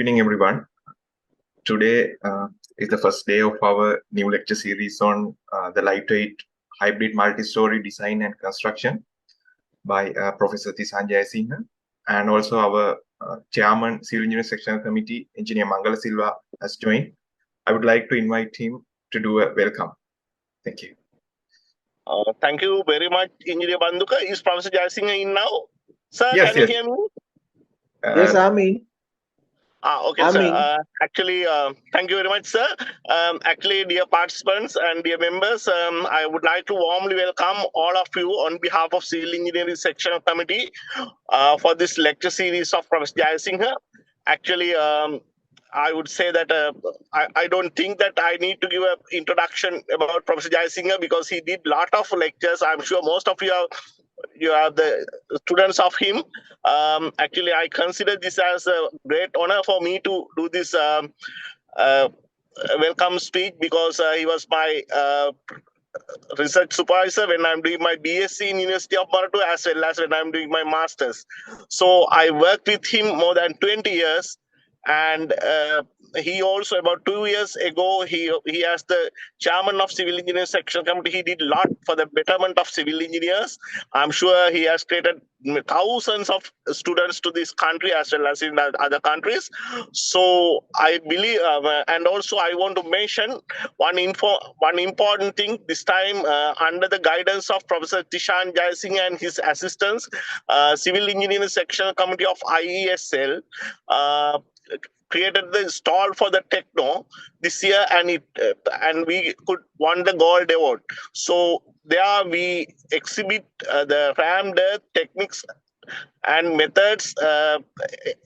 evening, everyone. Today is the first day of our new lecture series on the lightweight hybrid multi-story design and construction by Professor Tisan Jayasinghe, and also our Chairman, Civil Engineering Sectional Committee, Engineer Mangala Silva, has joined. I would like to invite him to do a welcome. Thank you. Thank you very much, Engineer Banduka. Is Professor Jayasinghe in now? Sir, Yes, can you hear me? Yes, I'm in. Okay, sir. Actually, thank you very much, sir. Actually, dear participants and dear members, I would like to warmly welcome all of you on behalf of Civil Engineering Sectional Committee for this lecture series of Professor Jayasinghe. Actually, I would say that I don't think that I need to give an introduction about Professor Jayasinghe because he did a lot of lectures. I'm sure most of you are the students of him. Actually, I consider this as a great honor for me to do this welcome speech because he was my research supervisor when I'm doing my BSc in University of Maratua as well as when I'm doing my master's. So I worked with him more than 20 years. And he also, about 2 years ago, he as the chairman of Civil Engineering Sectional Committee, he did a lot for the betterment of civil engineers. I'm sure he has created thousands of students to this country as well as in other countries. So I believe, and also I want to mention one important thing this time under the guidance of Professor Tishan Jayasinghe and his assistants, Civil Engineering Sectional Committee of IESL created the stall for the techno this year, and we could won the gold award. So there we exhibit the rammed earth techniques and methods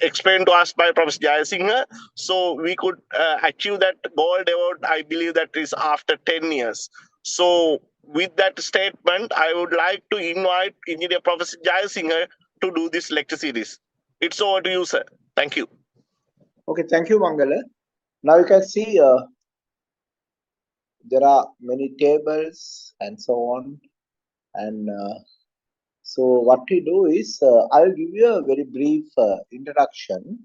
explained to us by Professor Jayasinghe. So we could achieve that gold award, I believe that is after 10 years. So with that statement, I would like to invite Engineer Professor Jayasinghe to do this lecture series. It's over to you, sir. Thank you. Okay, thank you, Mangala. Now you can see there are many tables and so on. And so what we do is I'll give you a very brief introduction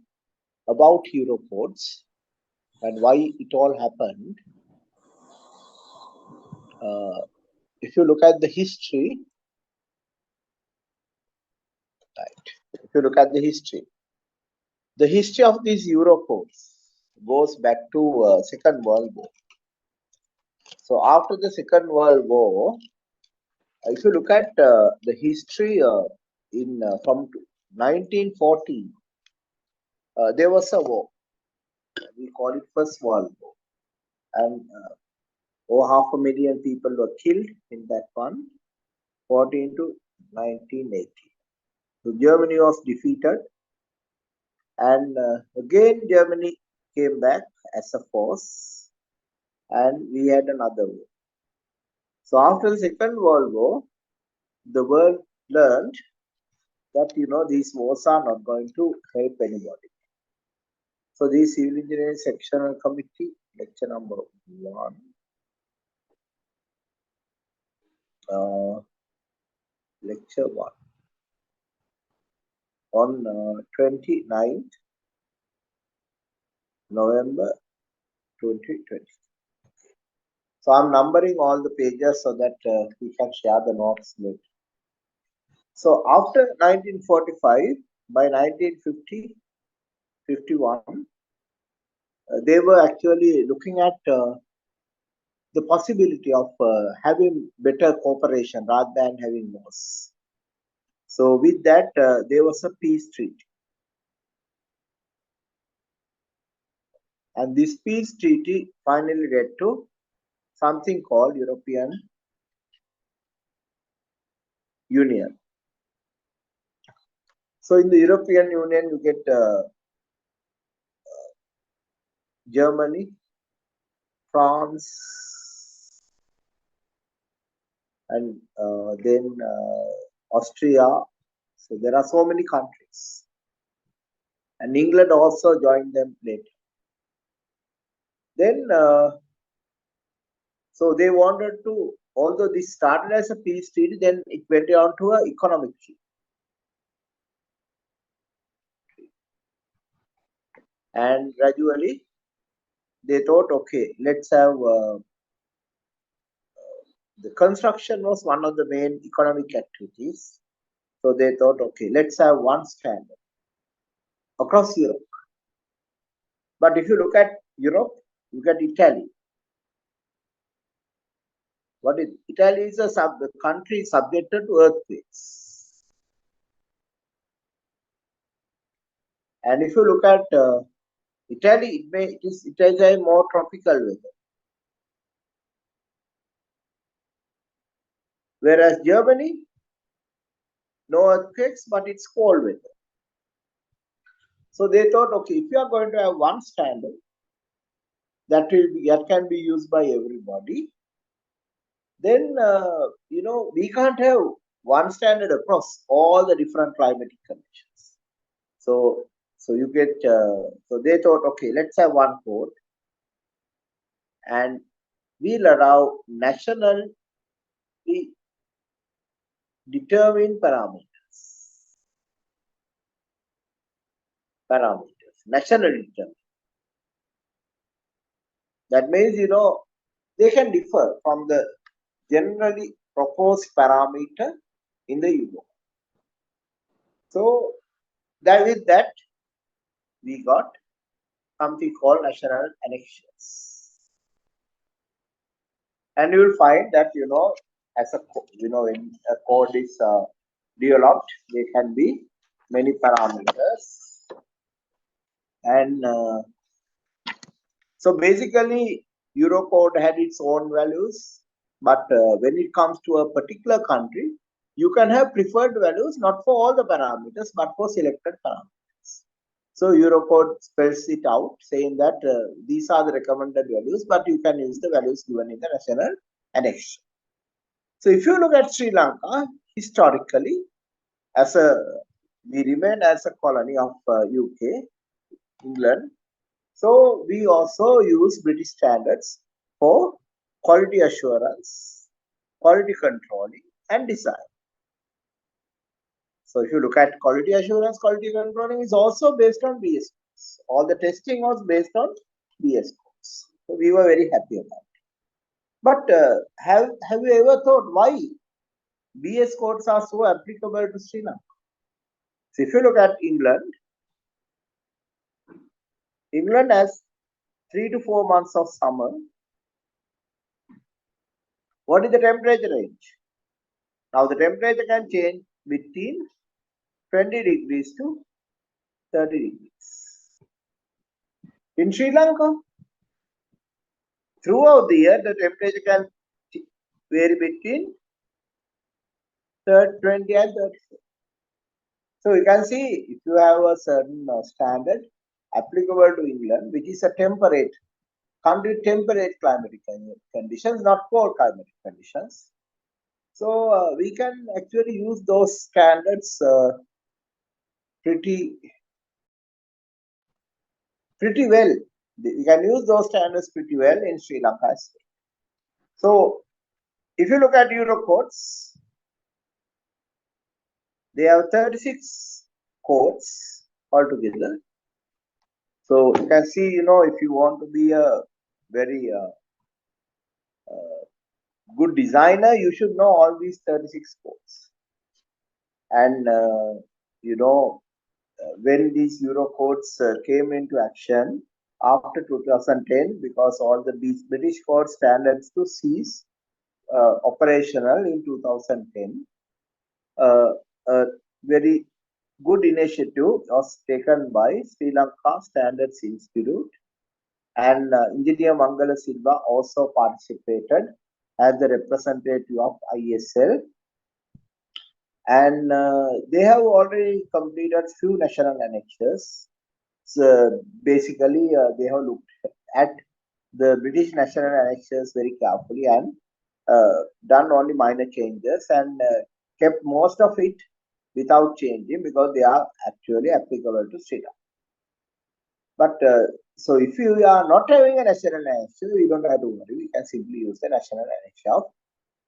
about Eurocodes and why it all happened. If you look at the history, right? If you look at the history of these Eurocodes goes back to Second World War. So after the Second World War, if you look at the history from 1940, there was a war. We call it First World War, and over 500,000 people were killed in that one, 14 to 1980. So Germany was defeated, and again Germany came back as a force, and we had another war. So after the Second World War, the world learned that these wars are not going to help anybody. So the Civil Engineering Sectional Committee, lecture number 1, lecture 1 on 29th November 2020. So I'm numbering all the pages so that we can share the notes later. So after 1945, by 1950, 51, they were actually looking at the possibility of having better cooperation rather than having wars. So with that, there was a peace treaty. And this peace treaty finally led to something called European Union. So in the European Union, you get Germany, France, and then Austria. So there are so many countries. And England also joined them later. Then, so they wanted to, although this started as a peace treaty, then it went on to an economic treaty. And gradually they thought, okay, let's have the construction was one of the main economic activities. So they thought, okay, let's have one standard across Europe. But if you look at Europe, look at Italy. What is Italy is a country subjected to earthquakes. And if you look at Italy, it is a more tropical weather. Whereas Germany, no earthquakes, but it's cold weather. So they thought, okay, if you are going to have one standard that can be used by everybody, then we can't have one standard across all the different climatic conditions. So you get so they thought, okay, let's have one code, and we'll allow nationally determined parameters, nationally determined. That means, they can differ from the generally proposed parameter in the Euro. So with that, we got something called national annexures. And you will find that, as when a code is developed, there can be many parameters. And so basically, Eurocode had its own values, but when it comes to a particular country, you can have preferred values not for all the parameters, but for selected parameters. So Eurocode spells it out, saying that these are the recommended values, but you can use the values given in the national annexure. So if you look at Sri Lanka, historically, we remain as a colony of UK, England. So we also use British standards for quality assurance, quality controlling, and design. So if you look at quality assurance, quality controlling is also based on BS codes. All the testing was based on BS codes. So we were very happy about it. But have you ever thought why BS codes are so applicable to Sri Lanka? So if you look at England has 3 to 4 months of summer. What is the temperature range? Now the temperature can change between 20 degrees to 30 degrees. In Sri Lanka, throughout the year, the temperature can vary between 20 and 34. So you can see if you have a certain standard applicable to England, which is a temperate country, temperate climatic conditions, not cold climatic conditions. So we can actually use those standards pretty well. We can use those standards pretty well in Sri Lanka as well. So if you look at Eurocodes, they have 36 codes altogether. So you can see, if you want to be a very good designer, you should know all these 36 codes. And, when these Eurocodes came into action after 2010, because all the British code standards to cease operational in 2010, a very good initiative was taken by Sri Lanka Standards Institute, and Engineer Mangala Silva also participated as the representative of ISL. And they have already completed few national annexures. So basically, they have looked at the British national annexures very carefully and done only minor changes, and kept most of it without changing because they are actually applicable to Sri Lanka. But so if you are not having a national annexure, you don't have to worry. We can simply use the national annexure of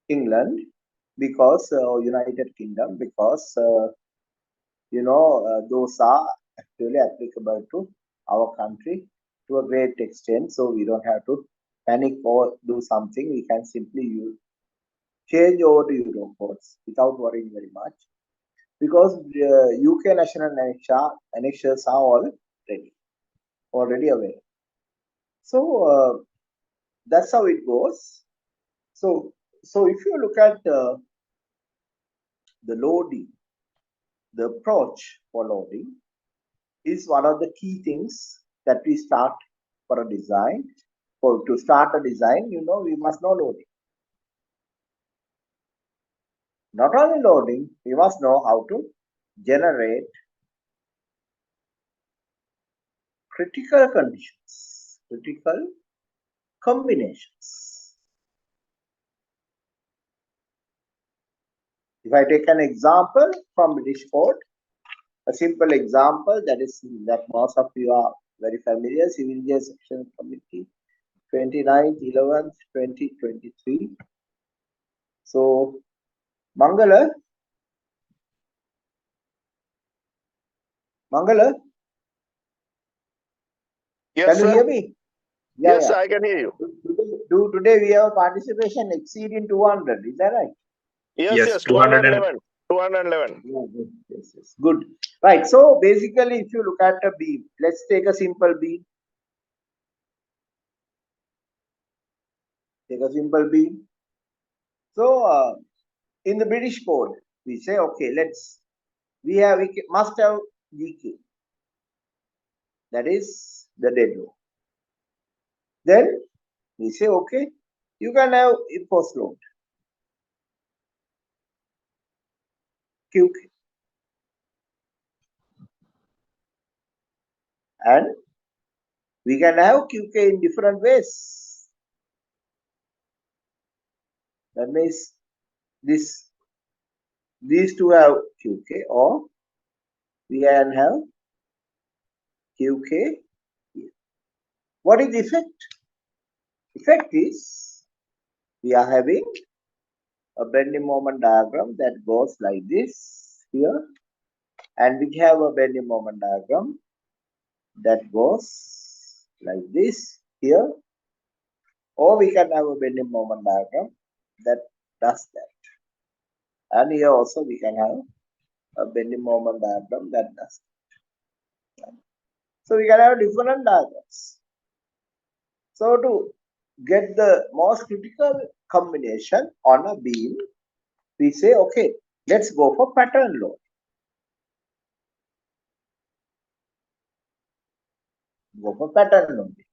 England, because United Kingdom, because those are actually applicable to our country to a great extent. So we don't have to panic or do something. We can simply change over to Eurocodes without worrying very much, because UK national annexures are already available. So that's how it goes. So if you look at the loading, the approach for loading is one of the key things that we start for a design. To start a design, we must know loading. Not only loading, we must know how to generate critical conditions, critical combinations. If I take an example from British Code, a simple example that most of you are very familiar, Civil Engineering Sectional Committee, 29th 11th 2023. So Mangala, Yes, can you hear me? Yes, I can hear you. Today we have participation exceeding 200. Is that right? Yes, 211. 211. Yes. Good. Right. So basically, if you look at a beam, let's take a simple beam. Take a simple beam. So in the British Code, we say, okay, we must have GK. That is the dead load. Then we say, okay, you can have imposed load, QK. And we can have QK in different ways. That means these two have QK, or we can have QK. What is the effect? Effect is we are having a bending moment diagram that goes like this here, and we have a bending moment diagram that goes like this here, or we can have a bending moment diagram that does that, and here also we can have a bending moment diagram that does that. So we can have different diagrams. So to get the most critical combination on a beam, we say, okay, let's go for pattern load. Go for pattern loading.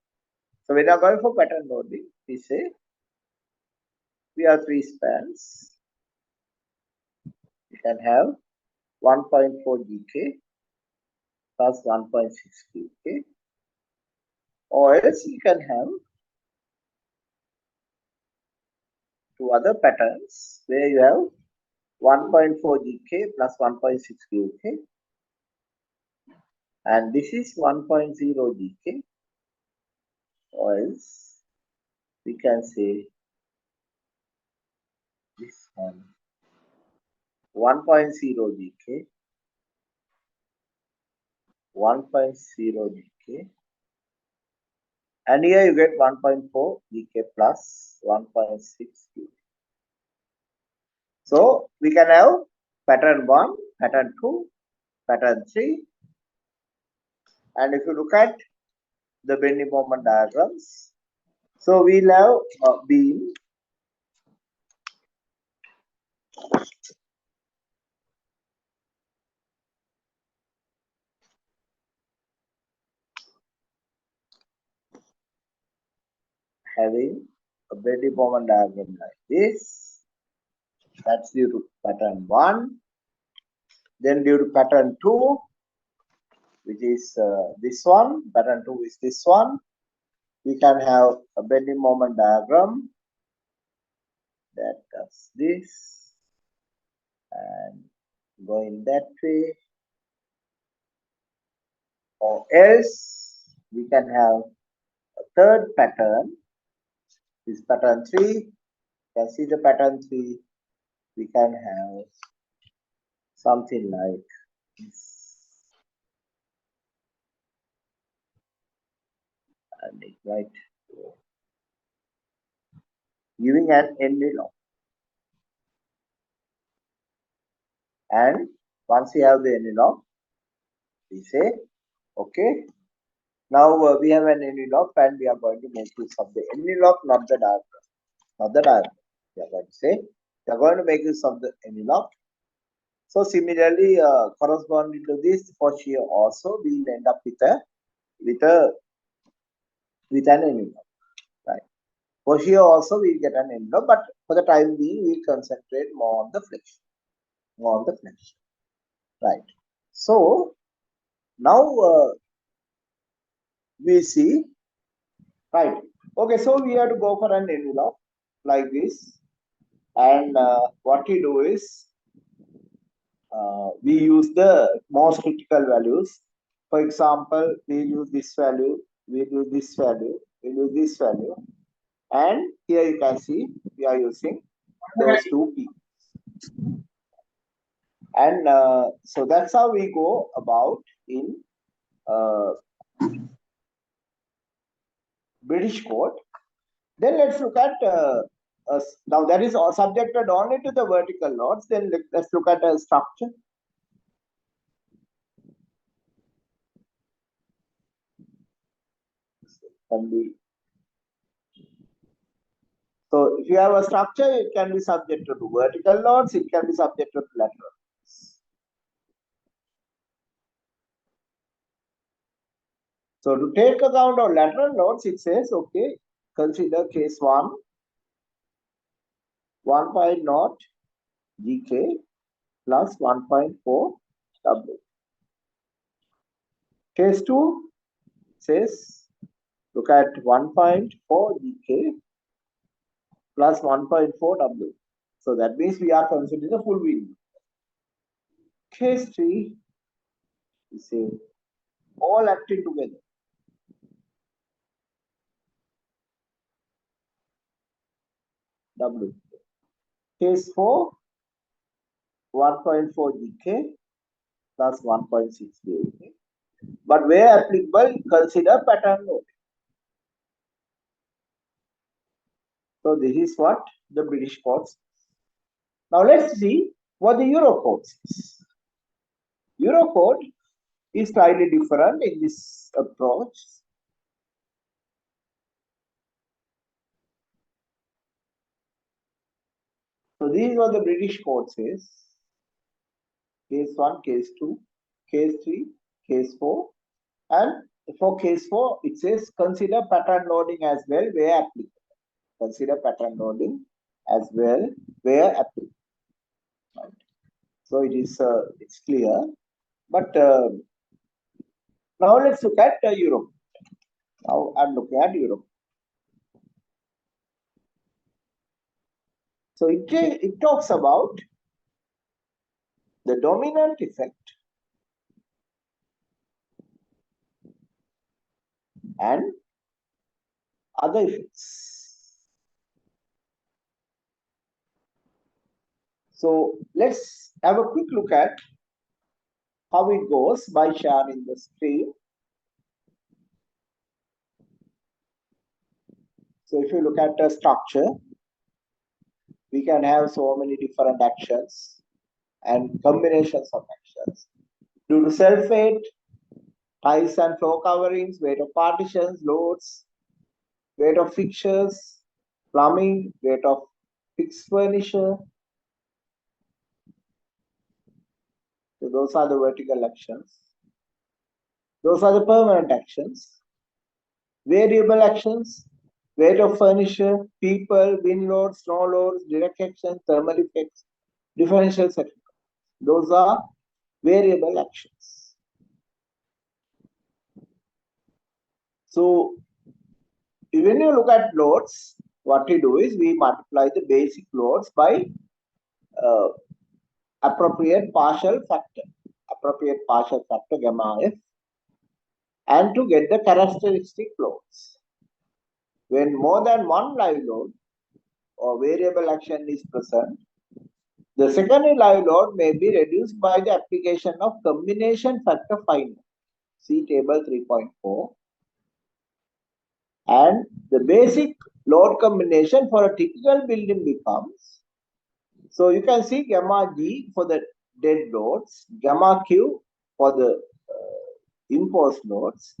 So when we are going for pattern loading, we say we have three spans. We can have 1.4 GK plus 1.6 GK, or else you can have two other patterns where you have 1.4 GK plus 1.6 GK, and this is 1.0 GK, or else we can say this one 1.0 GK, 1.0 GK, and here you get 1.4 GK plus 1.6 GK. So we can have pattern 1, pattern 2, pattern 3, and if you look at the bending moment diagrams, so we'll have a beam having a bending moment diagram like this. That's due to pattern 1. Then due to pattern 2, which is this one, pattern 2 is this one, we can have a bending moment diagram that does this and going that way, or else we can have a third pattern, this pattern 3. You can see the pattern 3, we can have something like this. right? Giving an envelope. And once we have the envelope, we say, okay, now we have an envelope and we are going to make use of the envelope, not the diagram. Not the diagram. We are going to say, we are going to make use of the envelope. So similarly, corresponding to this, for shear also, we will end up with an envelope, right? For shear also, we will get an envelope, but for the time being, we will concentrate more on the flexion, right? So now we see, right? Okay, so we have to go for an envelope like this, and what we do is we use the most critical values. For example, we use this value, we use this value, we use this value, and here you can see we are using those two keys. And so that's how we go about in British code. Then let's look at now that is all subjected only to the vertical loads. Then let's look at a structure. So if you have a structure, it can be subjected to vertical loads, it can be subjected to lateral loads. So to take account of lateral loads, it says, okay, consider case 1, 1.0 GK plus 1.4 W. Case 2 says, look at 1.4 GK plus 1.4 W. So that means we are considering the full wing. Case 3 is saying all acting together. W. Case 4, 1.4 GK plus 1.6 GK. But where applicable, consider pattern loading. So this is what the British code says. Now let's see what the Eurocode says. Eurocode is slightly different in this approach. So this is what the British code says. Case 1, case 2, case 3, case 4. And for case 4, it says consider pattern loading as well where applicable. Consider pattern loading as well where applicable. Right. So it is it's clear. But now let's look at Europe. Now I'm looking at Europe. So it talks about the dominant effect and other effects. So let's have a quick look at how it goes by sharing the screen. So if you look at the structure, we can have so many different actions and combinations of actions. Due to self-weight, ties and floor coverings, weight of partitions, loads, weight of fixtures, plumbing, weight of fixed furniture. So those are the vertical actions. Those are the permanent actions. Variable actions, weight of furniture, people, wind loads, snow loads, direct actions, thermal effects, differential settlement. Those are variable actions. So when you look at loads, what we do is we multiply the basic loads by appropriate partial factor gamma f, and to get the characteristic loads. When more than one live load or variable action is present, the secondary live load may be reduced by the application of combination factor 5. See table 3.4. And the basic load combination for a typical building becomes, so you can see gamma G for the dead loads, gamma Q for the imposed loads.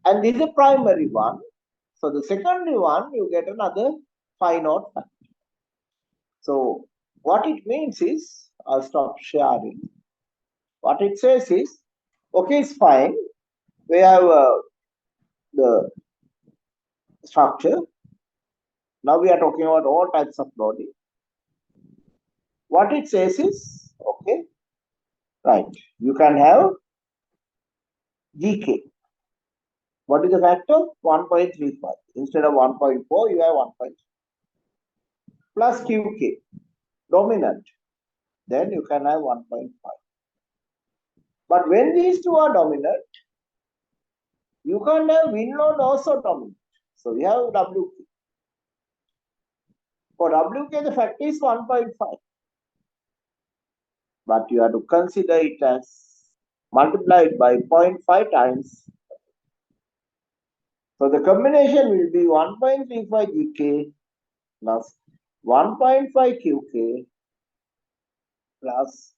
And this is a primary one. So the secondary one, you get another phi naught factor. So what it means is, I'll stop sharing. What it says is, okay, it's fine. We have the structure. Now we are talking about all types of loading. What it says is, okay, right, you can have GK. What is the factor? 1.35. Instead of 1.4, you have 1.3. Plus QK, dominant. Then you can have 1.5. But when these two are dominant, you can't have wind load also dominant. So you have WK. For WK, the factor is 1.5. But you have to consider it as multiplied by 0.5 times. So the combination will be 1.35 GK plus 1.5 QK plus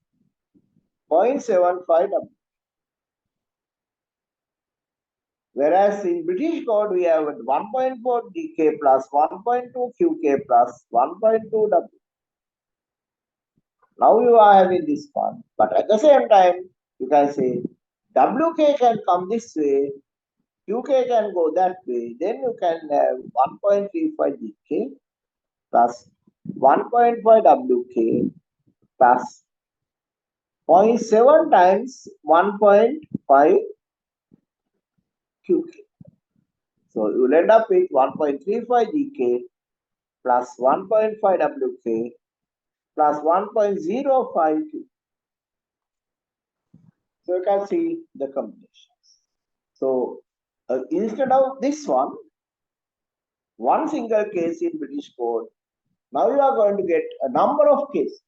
0.75 W. Whereas in British code, we have 1.4 GK plus 1.2 QK plus 1.2 W. Now you are having this one, but at the same time, you can say WK can come this way, QK can go that way, then you can have 1.35 GK plus 1.5 WK plus 0.7 times 1.5 QK. So you will end up with 1.35 GK plus 1.5 WK plus 1.05 QK. So you can see the combinations. So instead of this one single case in British code, now you are going to get a number of cases.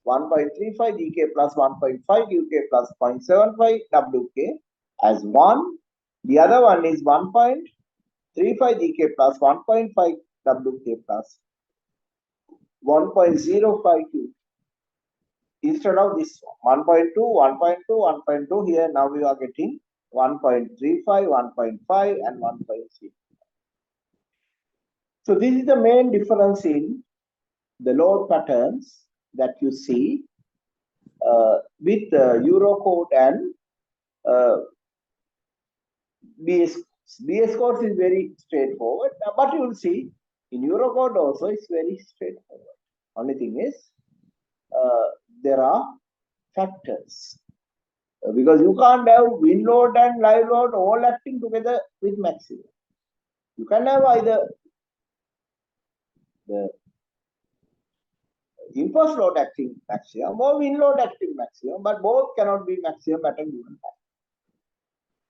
1.35 GK plus 1.5 UK plus 0.75 WK as one. The other one is 1.35 GK plus 1.5 WK plus 1.05 QK. Instead of this 1.2, 1.2, 1.2, here now we are getting 1.35, 1.5 and 1.6. So this is the main difference in the load patterns that you see with Eurocode and BS. BS codes is very straightforward, but you will see in Eurocode also it's very straightforward. Only thing is there are factors because you can't have wind load and live load all acting together with maximum. You can have either the impulse load acting maximum or wind load acting maximum, but both cannot be maximum at a given time.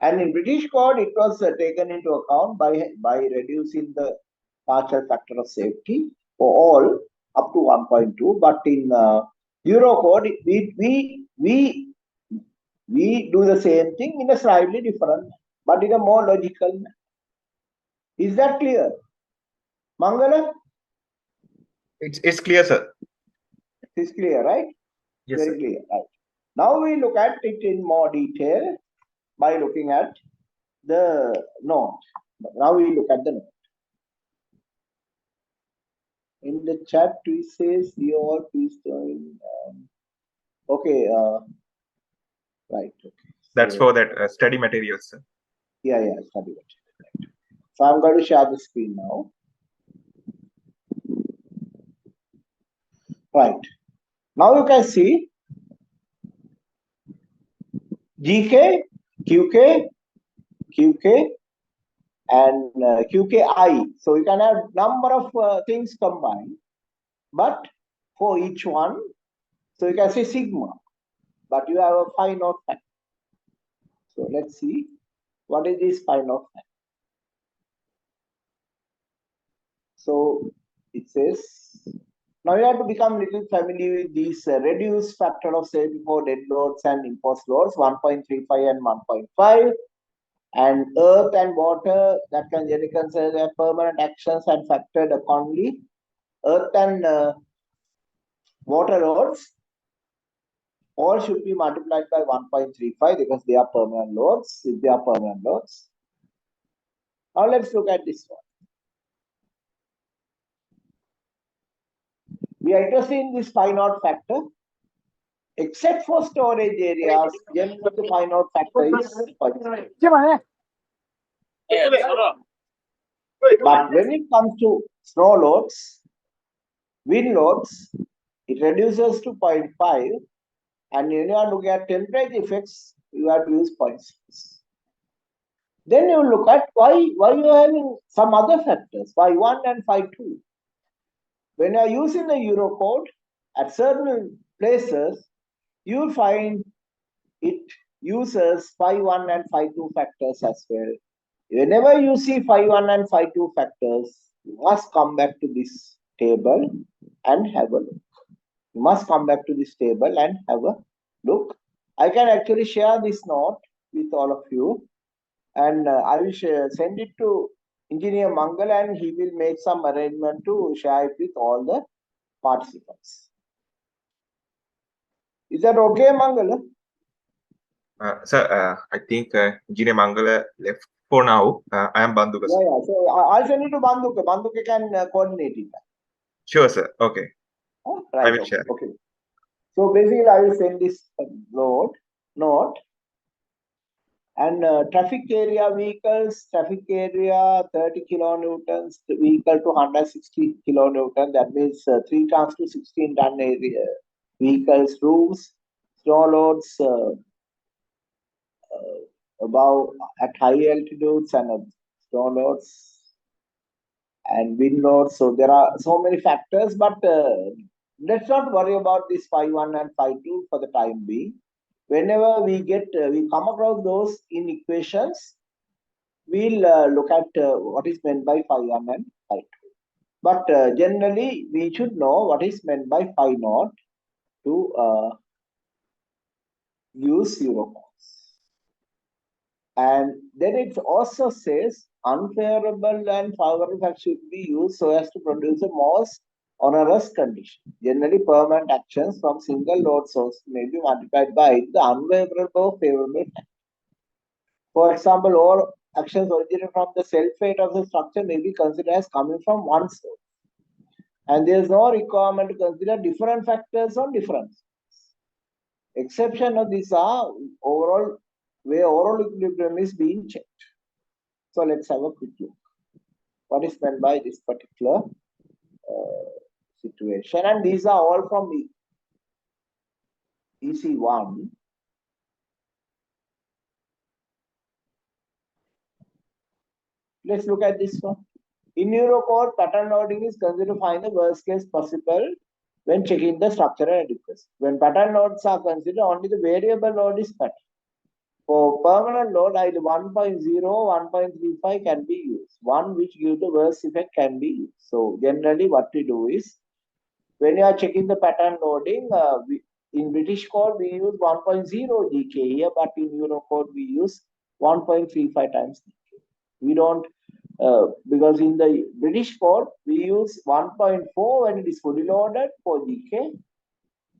And in British code, it was taken into account by reducing the partial factor of safety for all up to 1.2. But in Eurocode, we do the same thing in a slightly different, but in a more logical manner. Is that clear, Mangala? It's clear, sir. It's clear, right? Yes, Very sir. clear, right? Now we look at it in more detail by looking at the note. Now we look at the note. In the chat, we says you all please join. Okay, right. Okay. That's for that study materials, sir. Yeah, study material. Right. So I'm going to share the screen now. Right. Now you can see GK, QK, QK, and QKI. So you can have number of things combined, but for each one, so you can say sigma, but you have a phi naught factor. So let's see what is this phi naught factor. So it says, now you have to become a little familiar with these reduced factor of safety for dead loads and imposed loads, 1.35 and 1.5. And earth and water that can generally consider their permanent actions and factored accordingly. Earth and water loads all should be multiplied by 1.35 because they are permanent loads. If they are permanent loads. Now let's look at this one. We are interested in this pi naught factor. Except for storage areas, generally the pi naught factor is 0.5. But when it comes to snow loads, wind loads, it reduces to 0.5. And when you are looking at temperature effects, you have to use 0.6. Then you look at why you are having some other factors, phi1 and phi2. When you are using the Eurocode, at certain places, you will find it uses phi1 and phi2 factors as well. Whenever you see phi1 and phi2 factors, you must come back to this table and have a look. You must come back to this table and have a look. I can actually share this note with all of you, and I will send it to Engineer Mangal, and he will make some arrangement to share it with all the participants. Is that okay, Mangal? Sir, I think Engineer Mangala left for now. I am Bandhuka. Yeah. So I'll send it to Bandhuka. Bandhuka can coordinate it. Sure, sir. Okay. Oh, right. I will share. Okay. So basically, I will send this note, and traffic area vehicles, traffic area 30 kilonewtons, vehicle to 160 kilonewton. That means 3 tons to 16 ton area vehicles, roofs, snow loads above at high altitudes, and snow loads and wind loads. So there are so many factors, but let's not worry about this phi1 and phi2 for the time being. Whenever we come across those in equations, we'll look at what is meant by phi1 and phi2. But generally, we should know what is meant by phi naught to use Eurocode. And then it also says unfavorable and favorable facts should be used so as to produce a most onerous condition. Generally, permanent actions from single load source may be multiplied by the unfavorable or favorable fact. For example, all actions originating from the self-weight of the structure may be considered as coming from one source. And there is no requirement to consider different factors on different sources. Exception of these are overall where overall equilibrium is being checked. So let's have a quick look. What is meant by this particular situation? And these are all from EC1. Let's look at this one. In Eurocode, pattern loading is considered to find the worst case possible when checking the structural adequacy. When pattern loads are considered, only the variable load is pattern. For permanent load, either 1.0, 1.35 can be used. One which gives the worst effect can be used. So generally what we do is, when you are checking the pattern loading, in British code we use 1.0 GK here, but in Eurocode we use 1.35 times GK. We don't, because in the British code we use 1.4 when it is fully loaded for GK,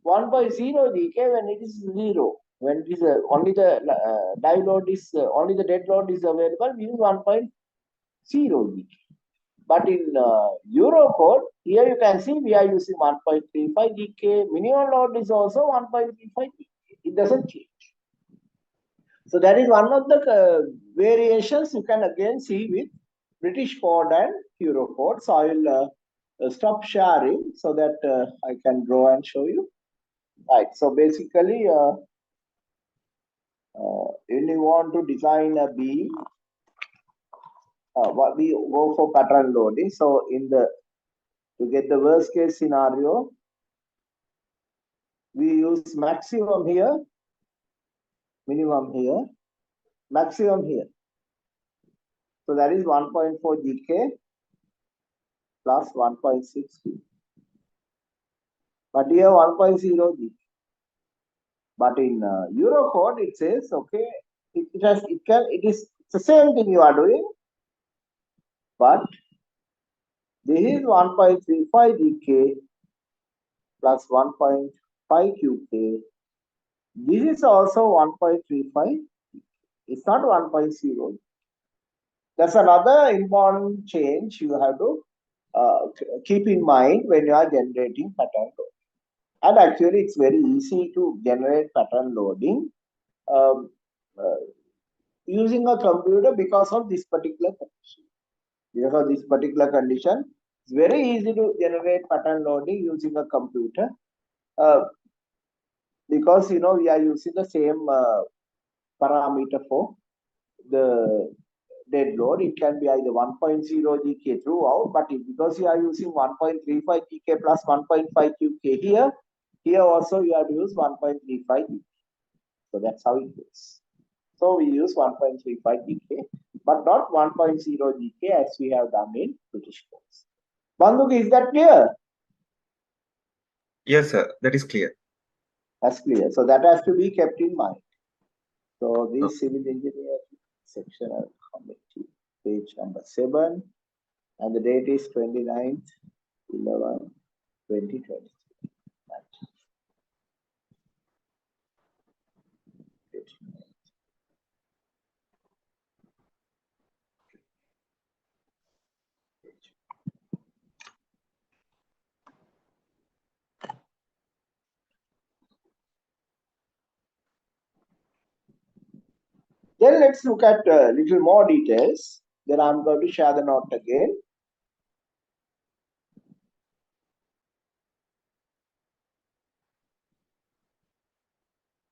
1.0 GK when it is 0. When it is only the die load is only the dead load is available, we use 1.0 GK. But in Eurocode, here you can see we are using 1.35 GK. Minimum load is also 1.35 GK. It doesn't change. So that is one of the variations you can again see with British code and Eurocode. So I will stop sharing so that I can draw and show you. Right. So basically, when you want to design a beam, what we go for pattern loading. So to get the worst case scenario, we use maximum here, minimum here, maximum here. So that is 1.4 GK plus 1.6 GK. But here 1.0 GK. But in Eurocode it says okay, it is It's the same thing you are doing, but this is 1.35 GK plus 1.5 QK. This is also 1.35. It's not 1.0. That's another important change you have to keep in mind when you are generating pattern loading. And actually, it's very easy to generate pattern loading um, using a computer because of this particular condition. Because of this particular condition, it's very easy to generate pattern loading using a computer because we are using the same parameter for the dead load. It can be either 1.0 GK throughout, but because you are using 1.35 GK plus 1.5 QK here also you have to use 1.35 GK. So that's how it goes. So we use 1.35 GK, but not 1.0 GK as we have done in British codes. Banduk, is that clear? Yes, sir. That is clear. That's clear. So that has to be kept in mind. So this Civil Engineering Sectional Committee, page number 7, and the date is 29/11/2023. Then let's look at a little more details. Then I'm going to share the note again.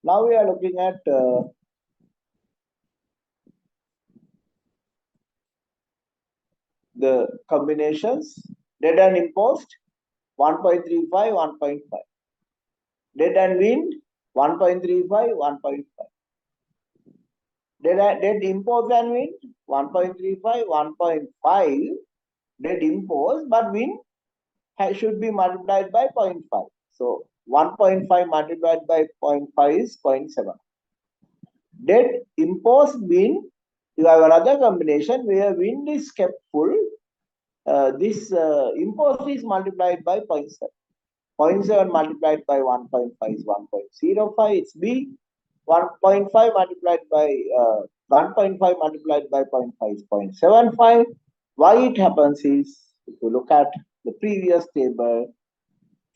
Now we are looking at the combinations. Dead and imposed 1.35, 1.5. Dead and wind 1.35, 1.5. Dead imposed and wind 1.35, 1.5. Dead imposed, but wind should be multiplied by 0.5. So 1.5 multiplied by 0.5 is 0.7. Dead imposed wind, you have another combination where wind is kept full. This imposed is multiplied by 0.7. 0.7 multiplied by 1.5 is 1.05. It's B. 1.5 multiplied by 1.5 multiplied by 0.5 is 0.75. Why it happens is, if you look at the previous table,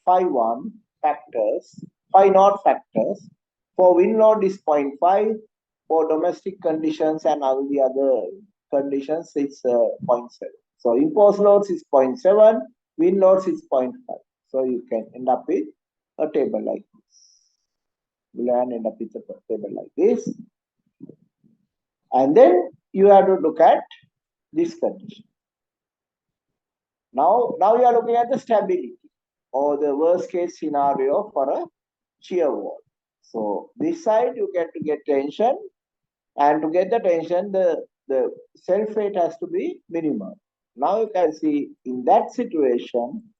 phi 1 factors, phi naught factors. For wind load is 0.5. For domestic conditions and all the other conditions, it's 0.7. So imposed loads is 0.7, wind loads is 0.5. So you can end up with a table like this. We'll end up with a table like this. And then you have to look at this condition. Now you are looking at the stability or the worst case scenario for a shear wall. So this side you get to get tension, and to get the tension, the self weight has to be minimum. Now you can see in that situation,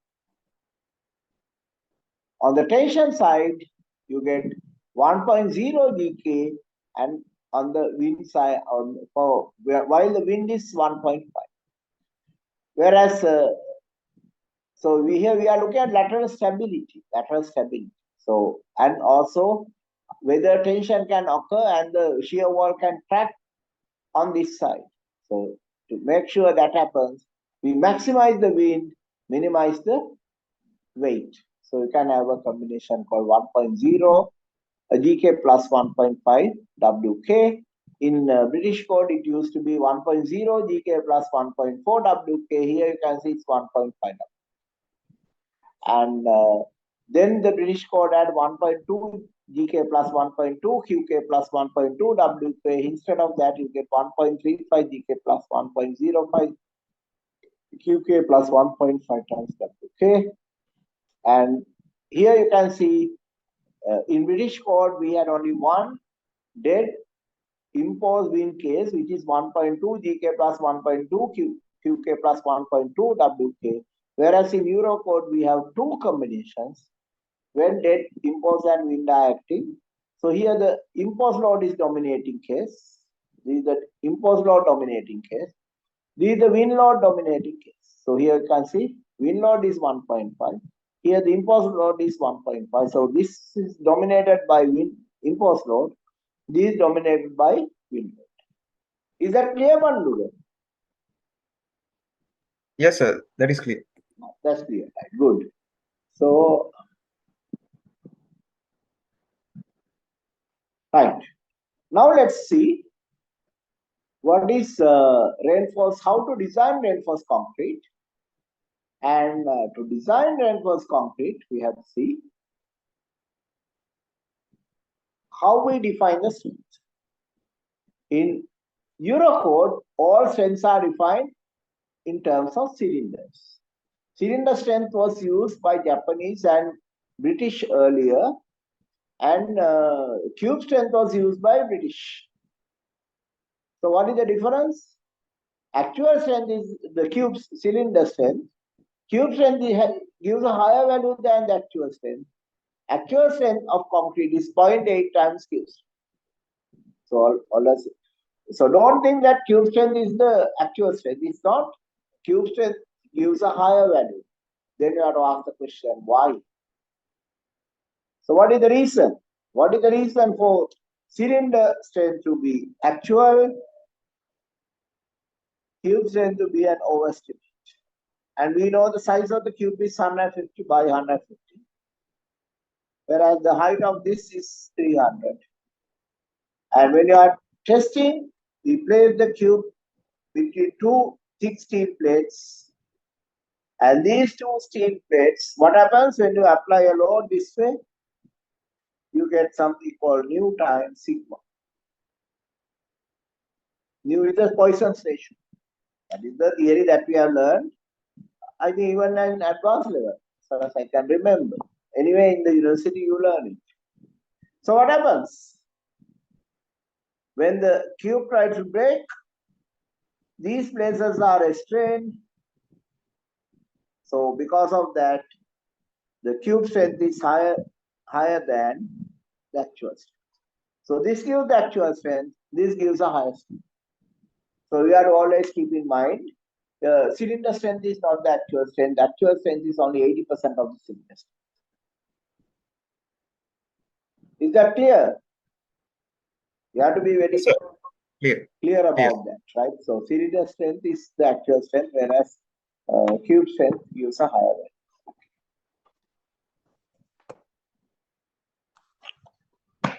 on the tension side, you get 1.0 GK, and on the wind side, while the wind is 1.5. Whereas, so we are looking at lateral stability. So, and also whether tension can occur and the shear wall can track on this side. So to make sure that happens, we maximize the wind, minimize the weight. So you can have a combination called 1.0 GK plus 1.5 WK. In British code, it used to be 1.0 GK plus 1.4 WK. Here you can see it's 1.5 WK. And then the British code had 1.2 GK plus 1.2 QK plus 1.2 WK. Instead of that, you get 1.35 GK plus 1.05 QK plus 1.5 times WK. And here you can see in British code, we had only one dead imposed wind case, which is 1.2 GK plus 1.2 QK plus 1.2 WK. Whereas in Eurocode, we have two combinations when dead, imposed and wind are acting. So here the imposed load is dominating case. This is the imposed load dominating case. This is the wind load dominating case. So here you can see wind load is 1.5. Here the imposed load is 1.5. So this is dominated by wind imposed load. This is dominated by wind load. Is that clear, Mandu? Yes, sir. That is clear. That's clear. Right. Good. So, right. Now let's see what is reinforced, how to design reinforced concrete. And to design reinforced concrete, we have to see how we define the strength. In Eurocode, all strengths are defined in terms of cylinders. Cylinder strength was used by Japanese and British earlier, and cube strength was used by British. So what is the difference? Actual strength is the cube's cylinder strength. Cube strength gives a higher value than the actual strength. Actual strength of concrete is 0.8 times cube strength. So don't think that cube strength is the actual strength. It's not. Cube strength gives a higher value. Then you have to ask the question, why? So what is the reason? What is the reason for cylinder strength to be actual, cube strength to be an overestimate? And we know the size of the cube is 150 by 150. Whereas the height of this is 300. And when you are testing, we place the cube between two thick steel plates. And these two steel plates, what happens when you apply a load this way? You get something called nu times sigma. Nu is the Poisson's ratio. That is the theory that we have learned, I think even in advanced level, as far as I can remember. Anyway, in the university you learn it. So what happens? When the cube tries to break, these places are restrained. So because of that, the cube strength is higher than the actual strength. So this gives the actual strength, this gives a higher strength. So we have to always keep in mind, the cylinder strength is not the actual strength. The actual strength is only 80% of the cylinder strength. Is that clear? You have to be very clear about that, right? So cylinder strength is the actual strength, whereas cube strength gives a higher value.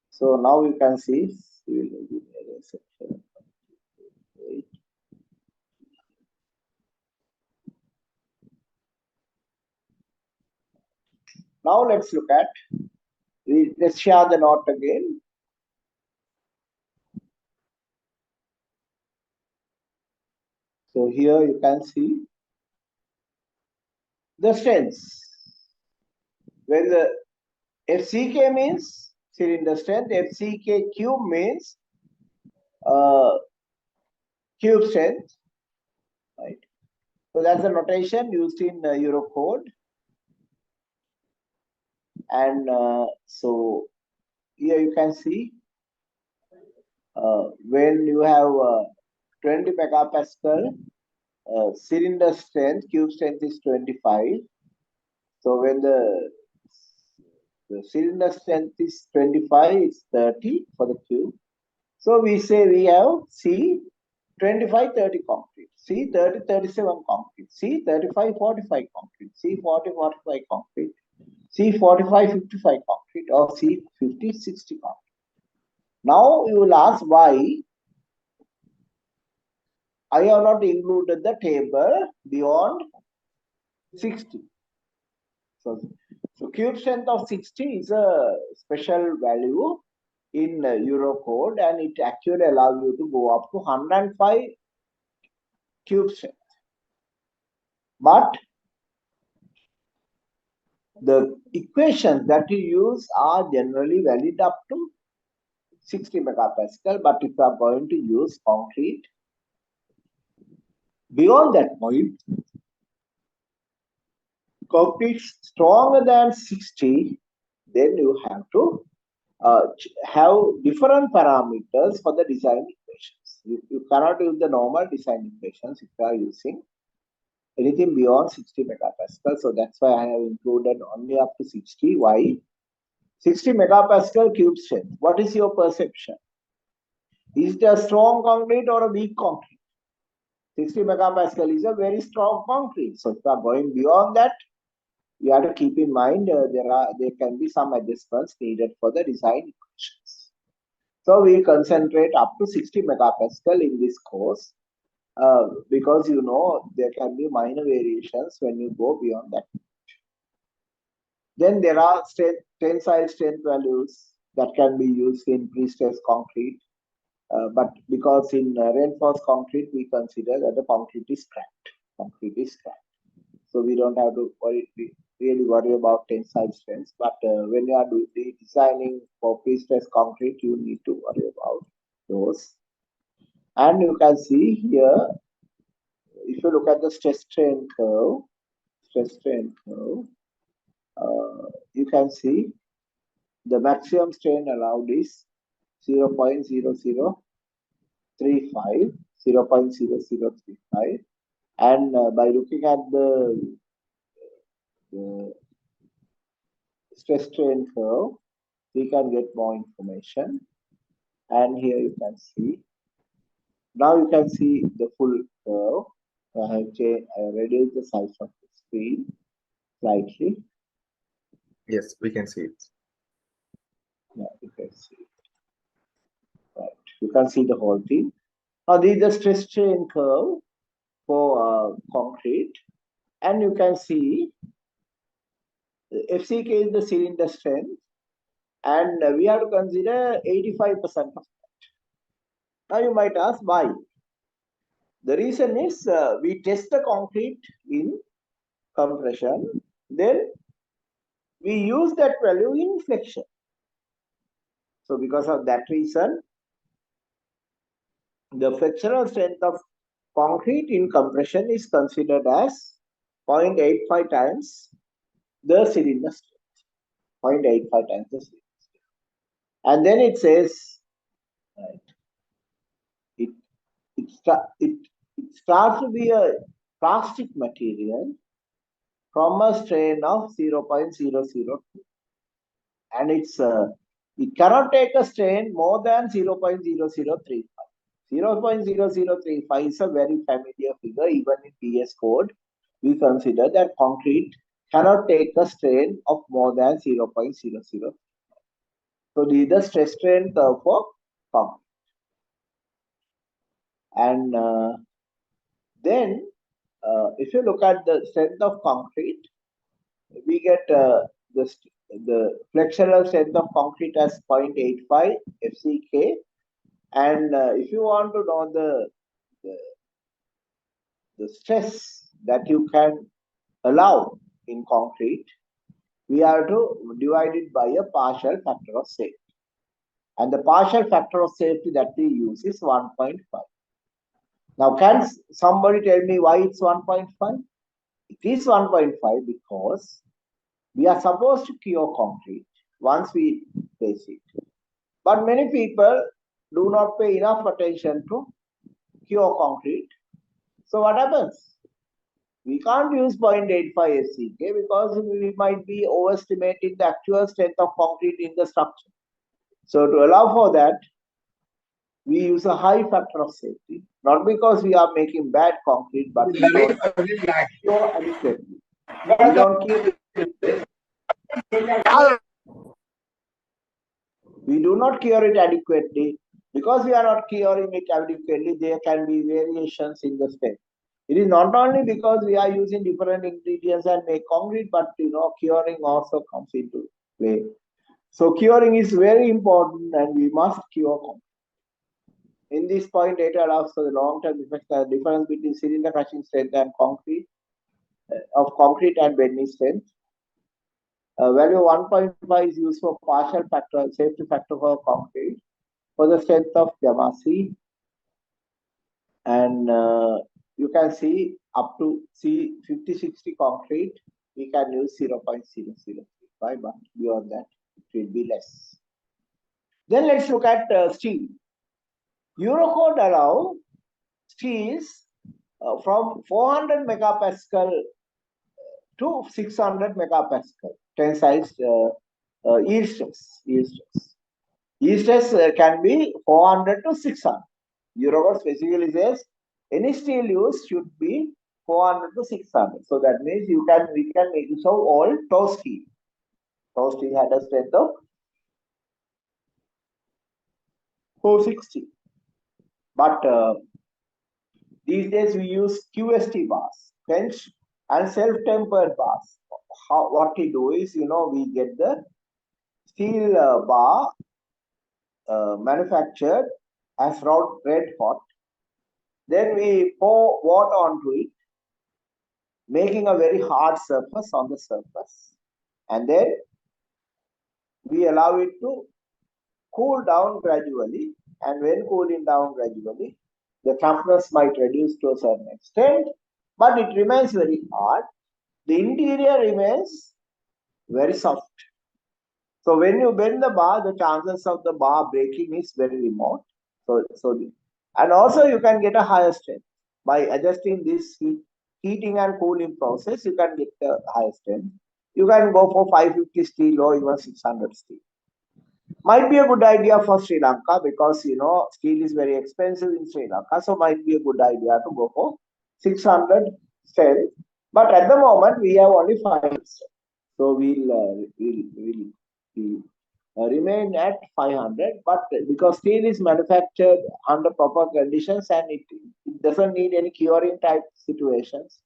So now you can see now let's look at, let's share the note again. So here you can see the strengths. When the FCK means cylinder strength, FCK cube means cube strength, right? So that's the notation used in Eurocode. And so here you can see when you have 20 megapascal cylinder strength, cube strength is 25. So when the cylinder strength is 25, it's 30 for the cube. So we say we have C 25 30 concrete, C 30 37 concrete, C 35 45 concrete, C 40 45 concrete, C 45 55 concrete, or C 50 60 concrete. Now you will ask why I have not included the table beyond 60. So cube strength of 60 is a special value in Eurocode, and it actually allows you to go up to 105 cube strength. But the equations that you use are generally valid up to 60 megapascal, but if you are going to use concrete beyond that point, concrete stronger than 60, then you have to have different parameters for the design equations. You cannot use the normal design equations if you are using anything beyond 60 megapascal. So that's why I have included only up to 60. Why? 60 megapascal cube strength. What is your perception? Is it a strong concrete or a weak concrete? 60 megapascal is a very strong concrete. So if you are going beyond that, you have to keep in mind there can be some adjustments needed for the design equations. So we concentrate up to 60 megapascal in this course because you know there can be minor variations when you go beyond that. Then there are tensile strength values that can be used in pre-stressed concrete. But because in reinforced concrete, we consider that the concrete is cracked. Concrete is cracked. So we don't have to really worry about tensile strengths. But when you are designing for pre-stressed concrete, you need to worry about those. And you can see here, if you look at the stress strain curve, you can see the maximum strain allowed is 0.0035, and by looking at the stress strain curve, we can get more information. And here you can see. Now you can see the full curve. I have reduced the size of the screen slightly. Yes, we can see it. Yeah, you can see it. Right. You can see the whole thing. Now this is the stress strain curve for concrete, and you can see FCK is the cylinder strength, and we have to consider 85% of that. Now you might ask why. The reason is we test the concrete in compression, then we use that value in flexion. So because of that reason, the flexural strength of concrete in compression is considered as 0.85 times the cylinder strength. 0.85 times the cylinder strength. And then it says, right, it starts to be a plastic material from a strain of 0.002. And it cannot take a strain more than 0.0035. 0.0035 is a very familiar figure. Even in DS code, we consider that concrete cannot take a strain of more than 0.00. So this is the stress strain curve for concrete. And then if you look at the strength of concrete, we get the flexural strength of concrete as 0.85 FCK. And if you want to know the stress that you can allow in concrete, we have to divide it by a partial factor of safety. And the partial factor of safety that we use is 1.5. Now, can somebody tell me why it's 1.5? It is 1.5 because we are supposed to cure concrete once we place it. But many people do not pay enough attention to cure concrete. So what happens? We can't use 0.85 SCK because we might be overestimating the actual strength of concrete in the structure. So to allow for that, we use a high factor of safety, not because we are making bad concrete, but because we cure adequately. We don't we do not cure it adequately. Because we are not curing it adequately, there can be variations in the strength. It is not only because we are using different ingredients and make concrete, but curing also comes into play. So curing is very important, and we must cure concrete. In this point, data allows for the long-term effect, the difference between cylinder crushing strength and concrete and bending strength. Value 1.5 is used for partial factor, safety factor for concrete, for the strength of gamma C. And you can see up to C50-60 concrete, we can use 0.0035, but beyond that, it will be less. Then let's look at steel. Eurocode allow steels from 400 megapascal to 600 megapascal tensile yield stress. Yield stress can be 400 to 600. Eurocode specifically says any steel used should be 400 to 600. So that means we can make use of all tow steel. Tow steel had a strength of 460. But these days we use QST bars, quench and self-tempered bars. What we do is, we get the steel bar manufactured as red hot. Then we pour water onto it, making a very hard surface on the surface. And then we allow it to cool down gradually. And when cooling down gradually, the toughness might reduce to a certain extent, but it remains very hard. The interior remains very soft. So when you bend the bar, the chances of the bar breaking is very remote. And also you can get a higher strength by adjusting this heating and cooling process. You can get a higher strength. You can go for 550 steel or even 600 steel. Might be a good idea for Sri Lanka because steel is very expensive in Sri Lanka, so might be a good idea to go for 600 strength. But at the moment we have only 500 strength. So we'll remain at 500, but because steel is manufactured under proper conditions and it doesn't need any curing type situations,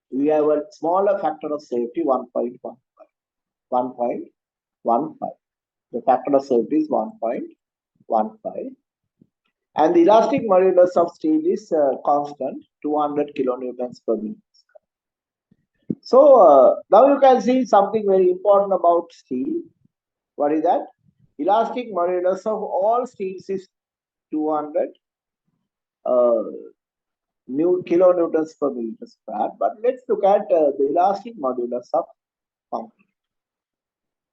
we have a smaller factor of safety, 1.15. The factor of safety is 1.15. And the elastic modulus of steel is constant, 200 kilonewtons per meter. So now you can see something very important about steel. What is that? Elastic modulus of all steels is 200 kilonewtons per meter square. But let's look at the elastic modulus of concrete.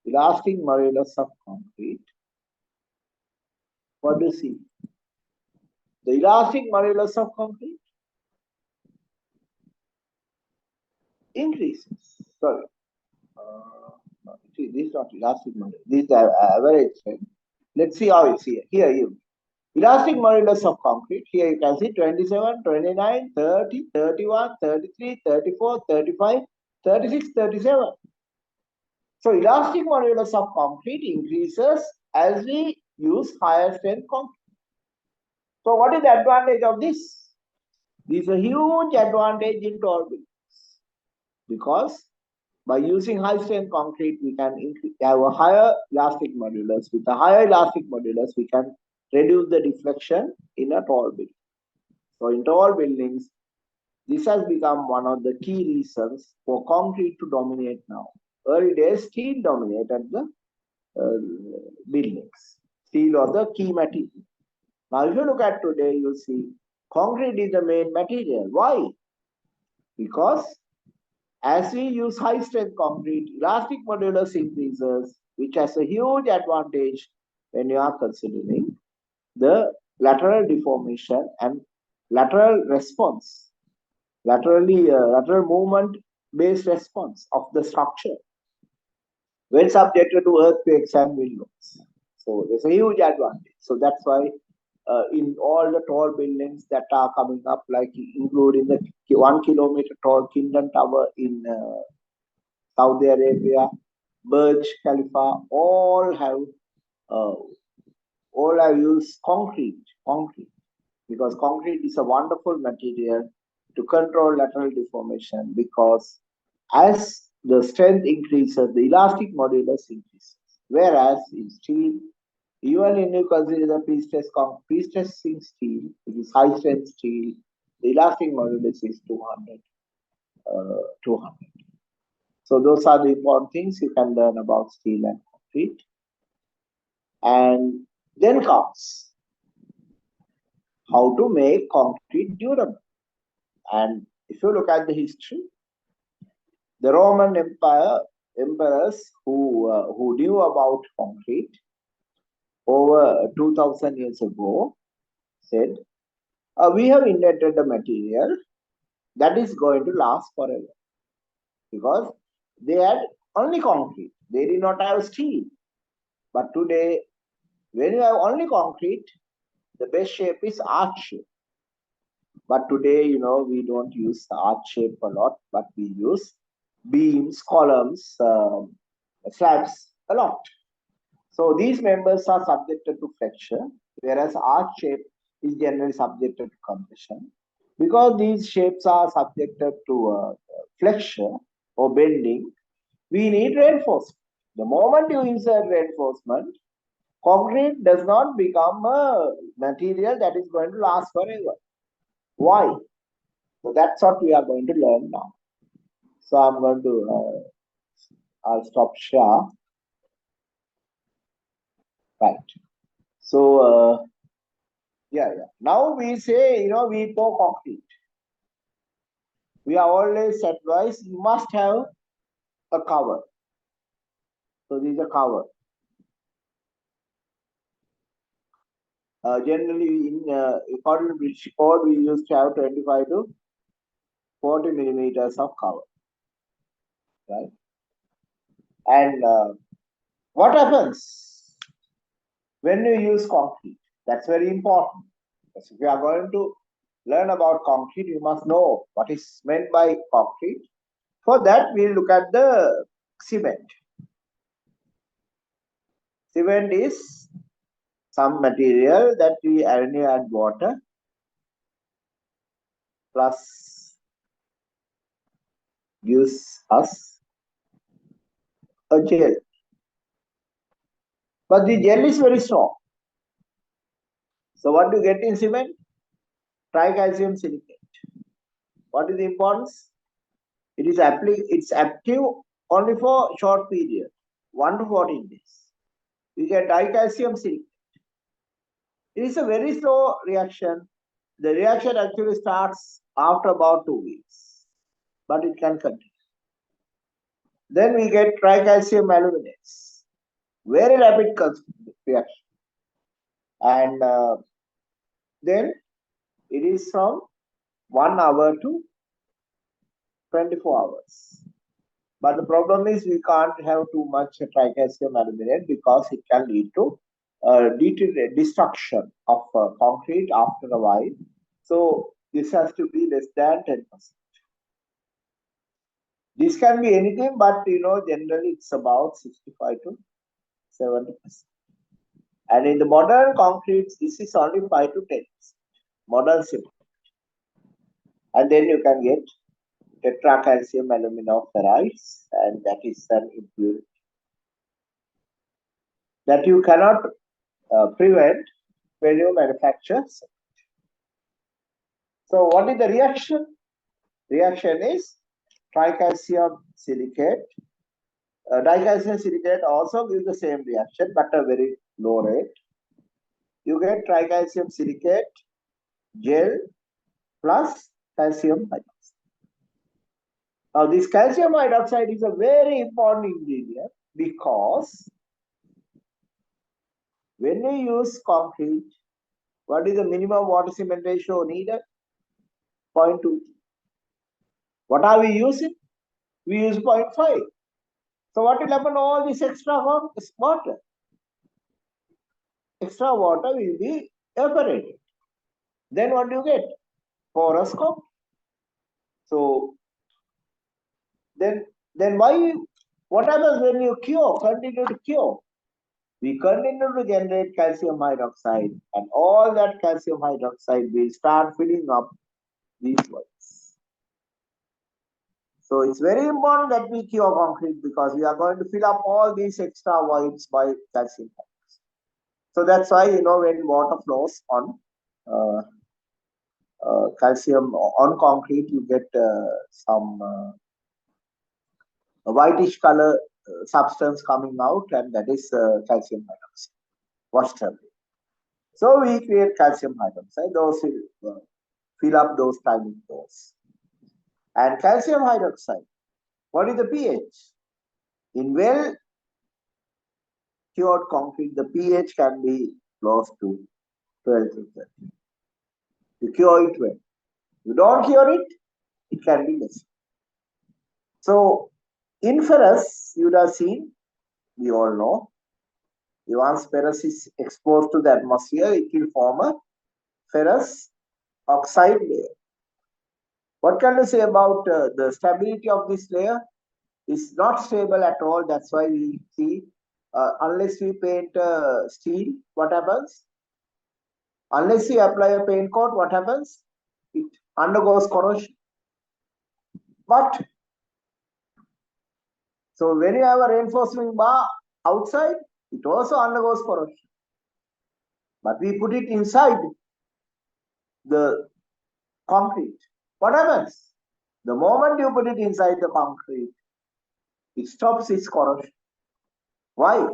Elastic modulus of concrete. What do you see? The elastic modulus of concrete increases. Sorry. This is not elastic modulus. This is the average strength. Let's see how it's here. Here, elastic modulus of concrete. Here you can see 27, 29, 30, 31, 33, 34, 35, 36, 37. So elastic modulus of concrete increases as we use higher strength concrete. So what is the advantage of this? This is a huge advantage in tall buildings because by using high strength concrete, we can have a higher elastic modulus. With a higher elastic modulus, we can reduce the deflection in a tall building. So in tall buildings, this has become one of the key reasons for concrete to dominate now. Early days, steel dominated the buildings. Steel was the key material. Now, if you look at today, you'll see concrete is the main material. Why? Because as we use high strength concrete, elastic modulus increases, which has a huge advantage when you are considering the lateral deformation and lateral response, lateral movement based response of the structure when subjected to earthquakes and wind loads. So there's a huge advantage. So that's why in all the tall buildings that are coming up, like including the 1 kilometer tall Kingdom Tower in Saudi Arabia, Burj Khalifa, all have used concrete because concrete is a wonderful material to control lateral deformation, because as the strength increases, the elastic modulus increases. Whereas in steel, even when you consider the pre-stressing steel, it is high strength steel, the elastic modulus is 200. So those are the important things you can learn about steel and concrete. And then comes how to make concrete durable. And if you look at the history, the Roman emperors who knew about concrete, over 2000 years ago said, we have invented a material that is going to last forever. Because they had only concrete. They did not have steel. But today, when you have only concrete, the best shape is arch shape. But today, we don't use the arch shape a lot, but we use beams, columns, slabs a lot. So these members are subjected to flexure, whereas arch shape is generally subjected to compression. Because these shapes are subjected to flexure or bending, we need reinforcement. The moment you insert reinforcement, concrete does not become a material that is going to last forever. Why? So that's what we are going to learn now. So I'm going to, I'll stop share. Right. So, yeah. Now we say, we pour concrete. We are always advised you must have a cover. So this is a cover. Generally, in according to British code, we used to have 25 to 40 millimeters of cover, right? And what happens when you use concrete? That's very important. Because if you are going to learn about concrete, you must know what is meant by concrete. For that, we look at the cement. Cement is some material that we only add water plus gives us a gel. But the gel is very strong. So what do you get in cement? Tricalcium silicate. What is the importance? It's active only for short period, 1 to 14 days. We get dicalcium silicate. It is a very slow reaction. The reaction actually starts after about 2 weeks, but it can continue. Then we get tricalcium aluminate. Very rapid reaction. And then it is from 1 hour to 24 hours. But the problem is we can't have too much tricalcium aluminate because it can lead to destruction of concrete after a while. So this has to be less than 10%. This can be anything, but generally it's about 65 to 70%. And in the modern concretes, this is only 5 to 10%. Modern cement. And then you can get tetracalcium aluminoferrites, and that is an impurity that you cannot prevent when you manufacture cement. So what is the reaction? Reaction is tricalcium silicate. Dicalcium silicate also gives the same reaction, but a very low rate. You get tricalcium silicate gel plus calcium hydroxide. Now, this calcium hydroxide is a very important ingredient because when you use concrete, what is the minimum water cement ratio needed? 0.2. What are we using? We use 0.5. So what will happen? All this extra water. Extra water will be evaporated. Then what do you get? Porous concrete. So then what happens when you continue to cure? We continue to generate calcium hydroxide, and all that calcium hydroxide will start filling up these voids. So it's very important that we cure concrete because we are going to fill up all these extra voids by calcium hydroxide. So that's why, when water flows on calcium on concrete, you get some whitish color substance coming out, and that is calcium hydroxide, washed away. So we create calcium hydroxide, those will fill up those tiny pores. And calcium hydroxide, what is the pH? In well cured concrete, the pH can be close to 12 to 13. You cure it well. You don't cure it, it can be less. So, in ferrous, you would have seen, we all know, once ferrous is exposed to the atmosphere, it will form a ferrous oxide layer. What can you say about the stability of this layer? It's not stable at all. That's why we see, unless we paint steel, what happens? Unless we apply a paint coat, what happens? It undergoes corrosion. But so when you have a reinforcing bar outside, it also undergoes corrosion. But we put it inside the concrete. What happens? The moment you put it inside the concrete, it stops its corrosion. Why?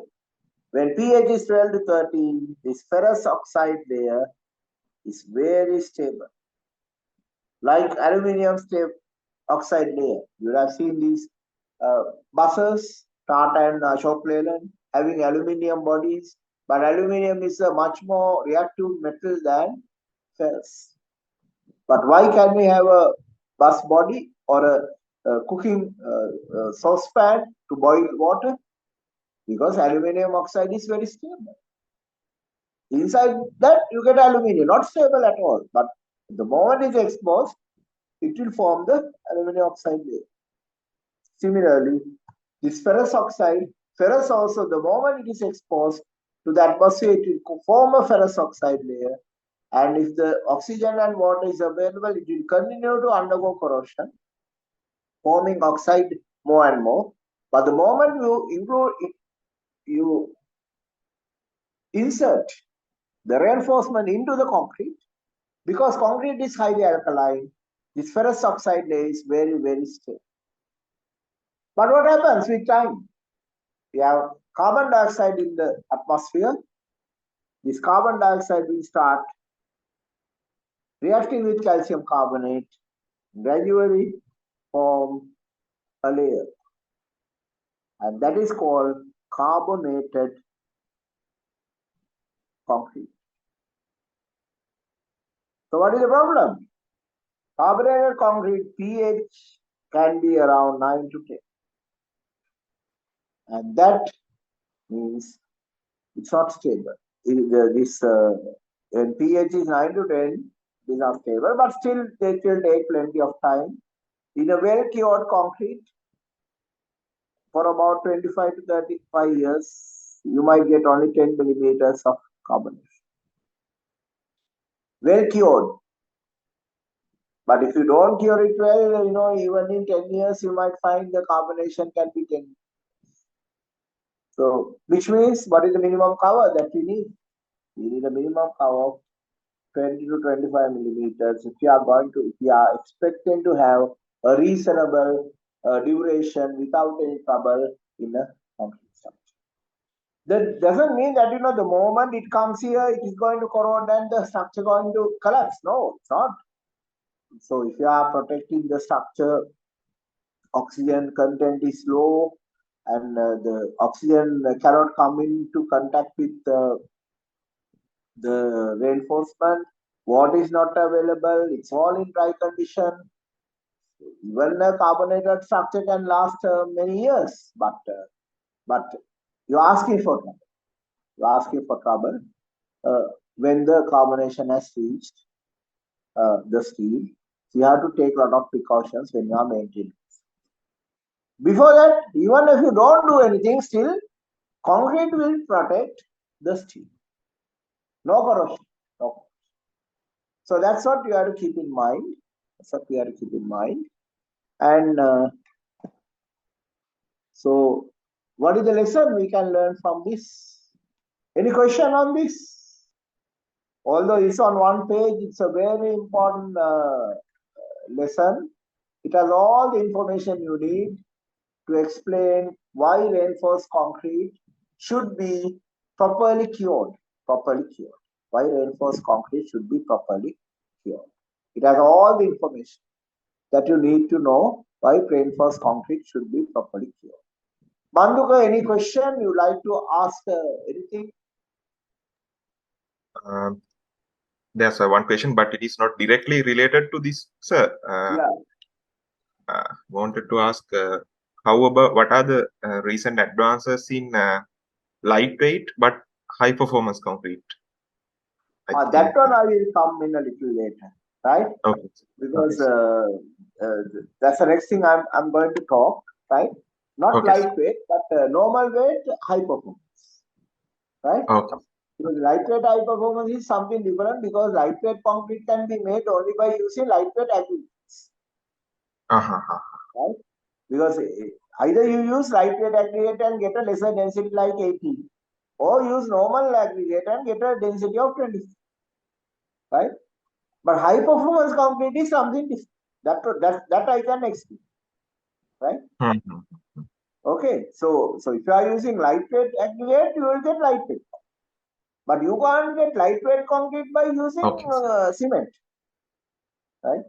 When pH is 12 to 13, this ferrous oxide layer is very stable. Like aluminium oxide layer. You have seen these buses, Tata and Ashok Leyland, having aluminium bodies. But aluminium is a much more reactive metal than ferrous. But why can we have a bus body or a cooking saucepan to boil water? Because aluminium oxide is very stable. Inside that you get aluminium, not stable at all. But the moment it is exposed, it will form the aluminium oxide layer. Similarly, this ferrous oxide, ferrous also, the moment it is exposed to the atmosphere, it will form a ferrous oxide layer. And if the oxygen and water is available, it will continue to undergo corrosion, forming oxide more and more. But the moment you insert the reinforcement into the concrete, because concrete is highly alkaline, this ferrous oxide layer is very, very stable. But what happens with time? We have carbon dioxide in the atmosphere. This carbon dioxide will start reacting with calcium carbonate, gradually form a layer. And that is called carbonated concrete. So what is the problem? Carbonated concrete pH can be around 9 to 10. And that means it's not stable. When pH is 9 to 10, it is not stable, but still it will take plenty of time. In a well-cured concrete, for about 25 to 35 years, you might get only 10 millimeters of carbonation. Well cured. But if you don't cure it well, even in 10 years, you might find the carbonation can be 10. So, which means what is the minimum cover that we need? We need a minimum cover of 20 to 25 millimeters if you are expecting to have a reasonable duration without any trouble in a concrete structure. That doesn't mean that the moment it comes here, it is going to corrode and the structure going to collapse. No, it's not. So if you are protecting the structure, oxygen content is low, and the oxygen cannot come into contact with the reinforcement. Water is not available. It's all in dry condition. Even a carbonated structure can last many years, but you're asking for trouble. You're asking for trouble when the carbonation has reached the steel. So you have to take a lot of precautions when you are maintaining. Before that, even if you don't do anything, still concrete will protect the steel. No corrosion. No. So that's what you have to keep in mind. And so, what is the lesson we can learn from this? Any question on this? Although it's on one page, it's a very important lesson. It has all the information you need to explain why reinforced concrete should be properly cured. Why reinforced concrete should be properly cured. It has all the information that you need to know why reinforced concrete should be properly cured. Manduka, any question you like to ask? Anything? There's one question, but it is not directly related to this, sir. Wanted to ask, what are the recent advances in lightweight but high performance concrete? That one I will come in a little later, right? Okay. Because that's the next thing I'm going to talk, right? Not lightweight, but normal weight, high performance, right? Okay. Because lightweight high performance is something different, because lightweight concrete can be made only by using lightweight aggregates. Right? Because either you use lightweight aggregate and get a lesser density like 18, or use normal aggregate and get a density of 25. Right? But high performance concrete is something different. That I can explain. Right? Okay. So if you are using lightweight aggregate, you will get lightweight. But you can't get lightweight concrete by using cement. Right?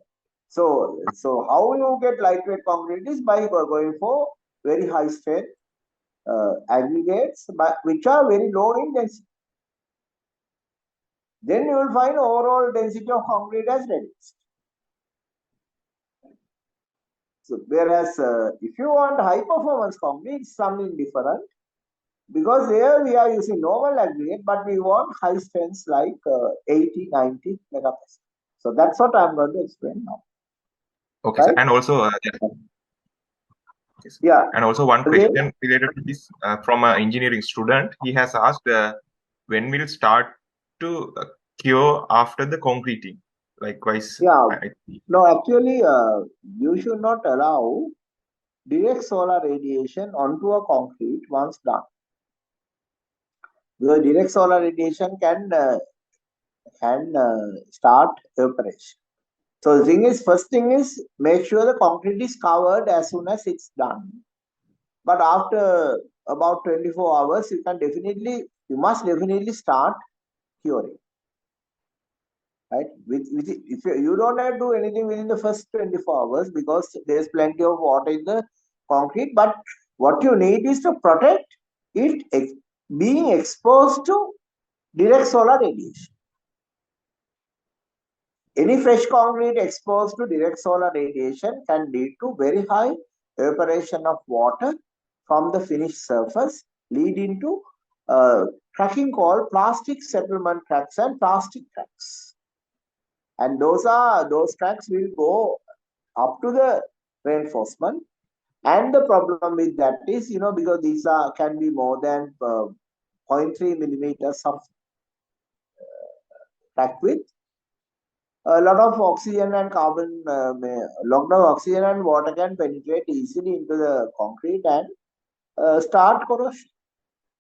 So how you get lightweight concrete is by going for very high strength aggregates, which are very low in density. Then you will find overall density of concrete as reduced. So whereas if you want high performance concrete, it's something different, because there we are using normal aggregate, but we want high strengths like 80, 90 megapascal. So that's what I'm going to explain now. Okay, right? And also, and also one question related to this from an engineering student. He has asked, when will start to cure after the concreting? Likewise, no, actually, you should not allow direct solar radiation onto a concrete once done. Because direct solar radiation can start evaporation. So the thing is, first thing is, make sure the concrete is covered as soon as it's done. But after about 24 hours, you must definitely start curing. Right? If you don't have to do anything within the first 24 hours, because there's plenty of water in the concrete, but what you need is to protect it being exposed to direct solar radiation. Any fresh concrete exposed to direct solar radiation can lead to very high evaporation of water from the finished surface, leading to cracking called plastic settlement cracks and plastic cracks. And those cracks will go up to the reinforcement. And the problem with that is, because these can be more than 0.3 millimeters of crack width, a lot of oxygen and carbon, lot of oxygen and water can penetrate easily into the concrete and start corrosion.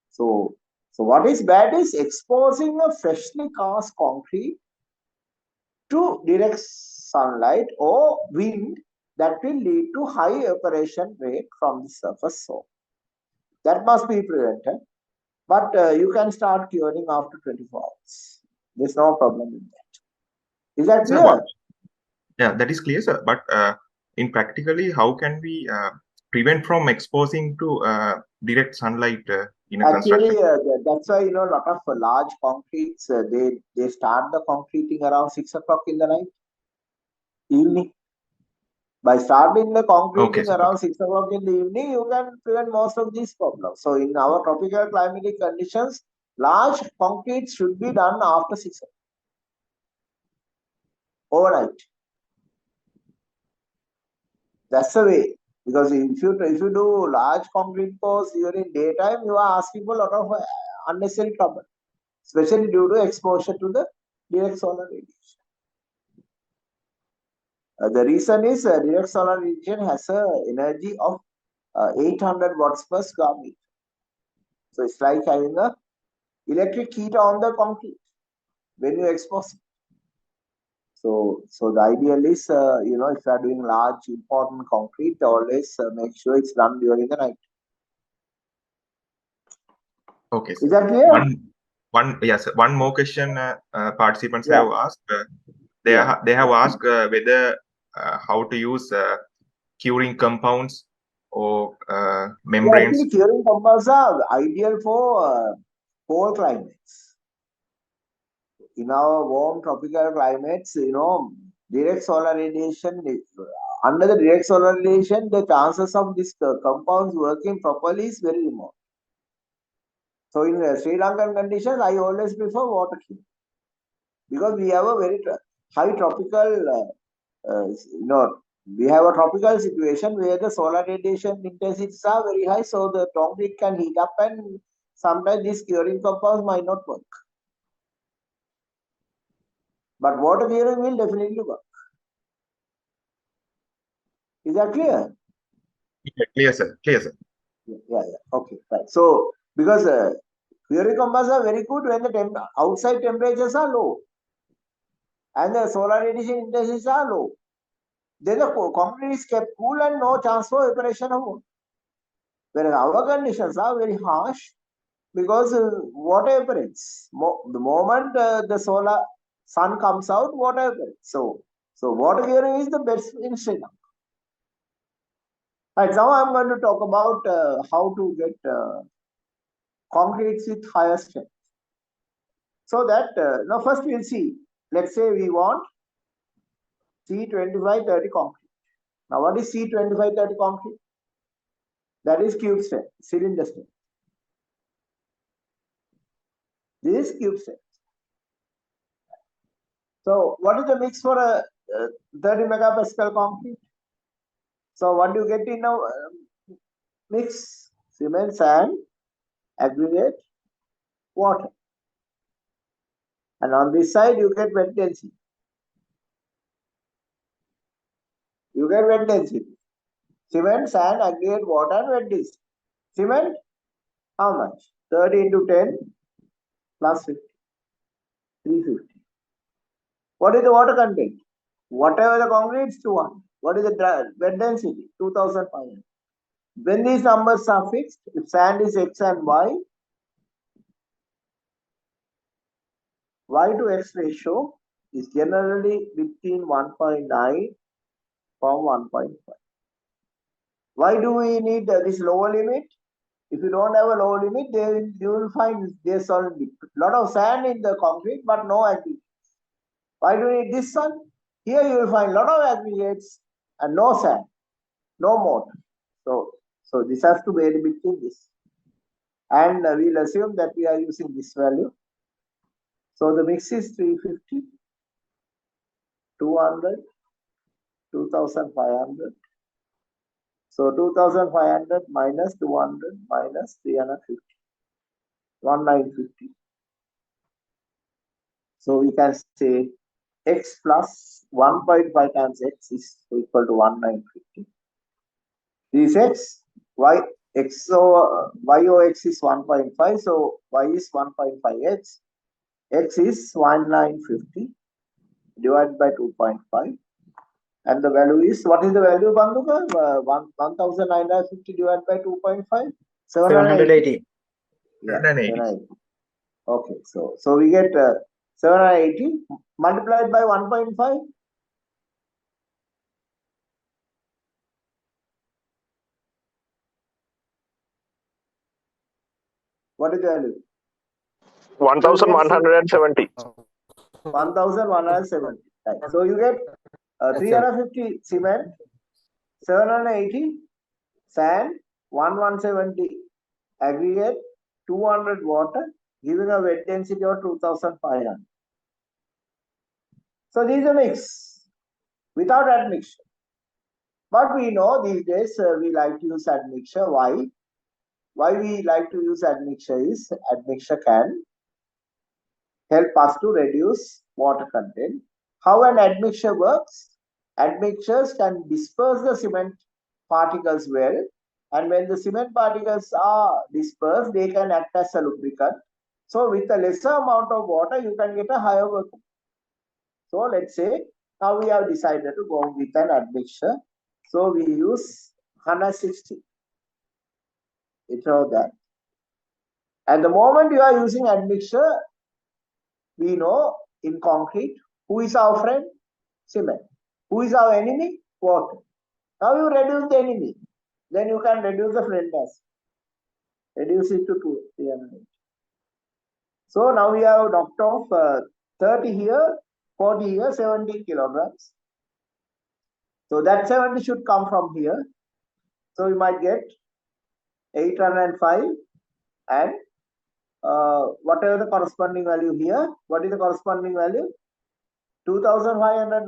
So what is bad is exposing a freshly cast concrete to direct sunlight or wind that will lead to high evaporation rate from the surface soil. That must be prevented. But you can start curing after 24 hours. There's no problem with that. Is that clear? Yeah, that is clear, sir. But in practically, how can we prevent from exposing to direct sunlight in a construction? That's why, a lot of large concretes, they start the concreting around 6 o'clock in the night, evening. By starting the concreting around 6 o'clock in the evening, you can prevent most of these problems. So in our tropical climatic conditions, large concrete should be done after 6 o'clock. Overnight. That's the way. Because if you do large concrete pours during daytime, you are asking for a lot of unnecessary trouble, especially due to exposure to the direct solar radiation. The reason is direct solar radiation has an energy of 800 watts per square meter. So it's like having a electric heater on the concrete when you expose it. So the ideal is, if you are doing large important concrete, always make sure it's done during the night. Okay. Is that clear? One more question participants have asked. They have asked whether how to use curing compounds or membranes? Actually, curing compounds are ideal for cold climates. In our warm tropical climates, direct solar radiation, under the direct solar radiation, the chances of these compounds working properly is very remote. So in Sri Lankan conditions, I always prefer water cure because we have a very high tropical, we have a tropical situation where the solar radiation intensities are very high, so the concrete can heat up and sometimes these curing compounds might not work. But water curing will definitely work. Is that clear? Yeah, clear, sir. Clear, sir. Yeah. Okay, right. So, because curing compounds are very good when the outside temperatures are low and the solar radiation intensities are low. Then the concrete is kept cool and no chance for evaporation of water. Whereas our conditions are very harsh because water evaporates. The moment the sun comes out, water evaporates. So water curing is the best in Sri Lanka. Right, now I'm going to talk about how to get concretes with higher strength. So that, now first we'll see, let's say we want C2530 concrete. Now what is C2530 concrete? That is cube strength, cylinder strength. This is cube strength. So what is the mix for a 30 megapascal concrete? So what do you get in a mix? Cement, sand, aggregate, water. And on this side you get wet density. You get wet density. Cement, sand, aggregate, water, and wet density. Cement, how much? 30 into 10 plus 50. 350. What is the water content? Whatever the concrete is 200. What is the wet density? 2500. When these numbers are fixed, if sand is X and Y to X ratio is generally between 1.9 from 1.5. Why do we need this lower limit? If you don't have a lower limit, you will find there's a lot of sand in the concrete, but no aggregates. Why do you need this one? Here you will find a lot of aggregates and no sand, no mortar. So this has to vary between this. And we'll assume that we are using this value. So the mix is 350, 200, 2500. So 2500 minus 200 minus 350, 1950. So we can say X plus 1.5 times X is equal to 1950. This X, Y, X, so Y O X is 1.5, so Y is 1.5X. X is 1950 divided by 2.5. And the value is, what is the value, Bandhuka? 1950 divided by 2.5? 780. Yeah, 780. Okay, so we get 780 multiplied by 1.5. What is the value? 1170. 1170. Right. So you get 350 cement, 780 sand, 1170 aggregate, 200 water, giving a wet density of 2500. So these are mix without admixture. But we know these days we like to use admixture. Why? Why we like to use admixture is admixture can help us to reduce water content. How an admixture works? Admixtures can disperse the cement particles well, and when the cement particles are dispersed, they can act as a lubricant. So with a lesser amount of water, you can get a higher work. So let's say now we have decided to go with an admixture. So we use 160. It's all that. At the moment you are using admixture, we know in concrete, who is our friend? Cement. Who is our enemy? Water. Now you reduce the enemy. then you can reduce the flint gas. Reduce it to 380. So now we have knocked off 30 here, 40 here, 70 kilograms. So that 70 should come from here. So we might get 805 and whatever the corresponding value here. What is the corresponding value? 2500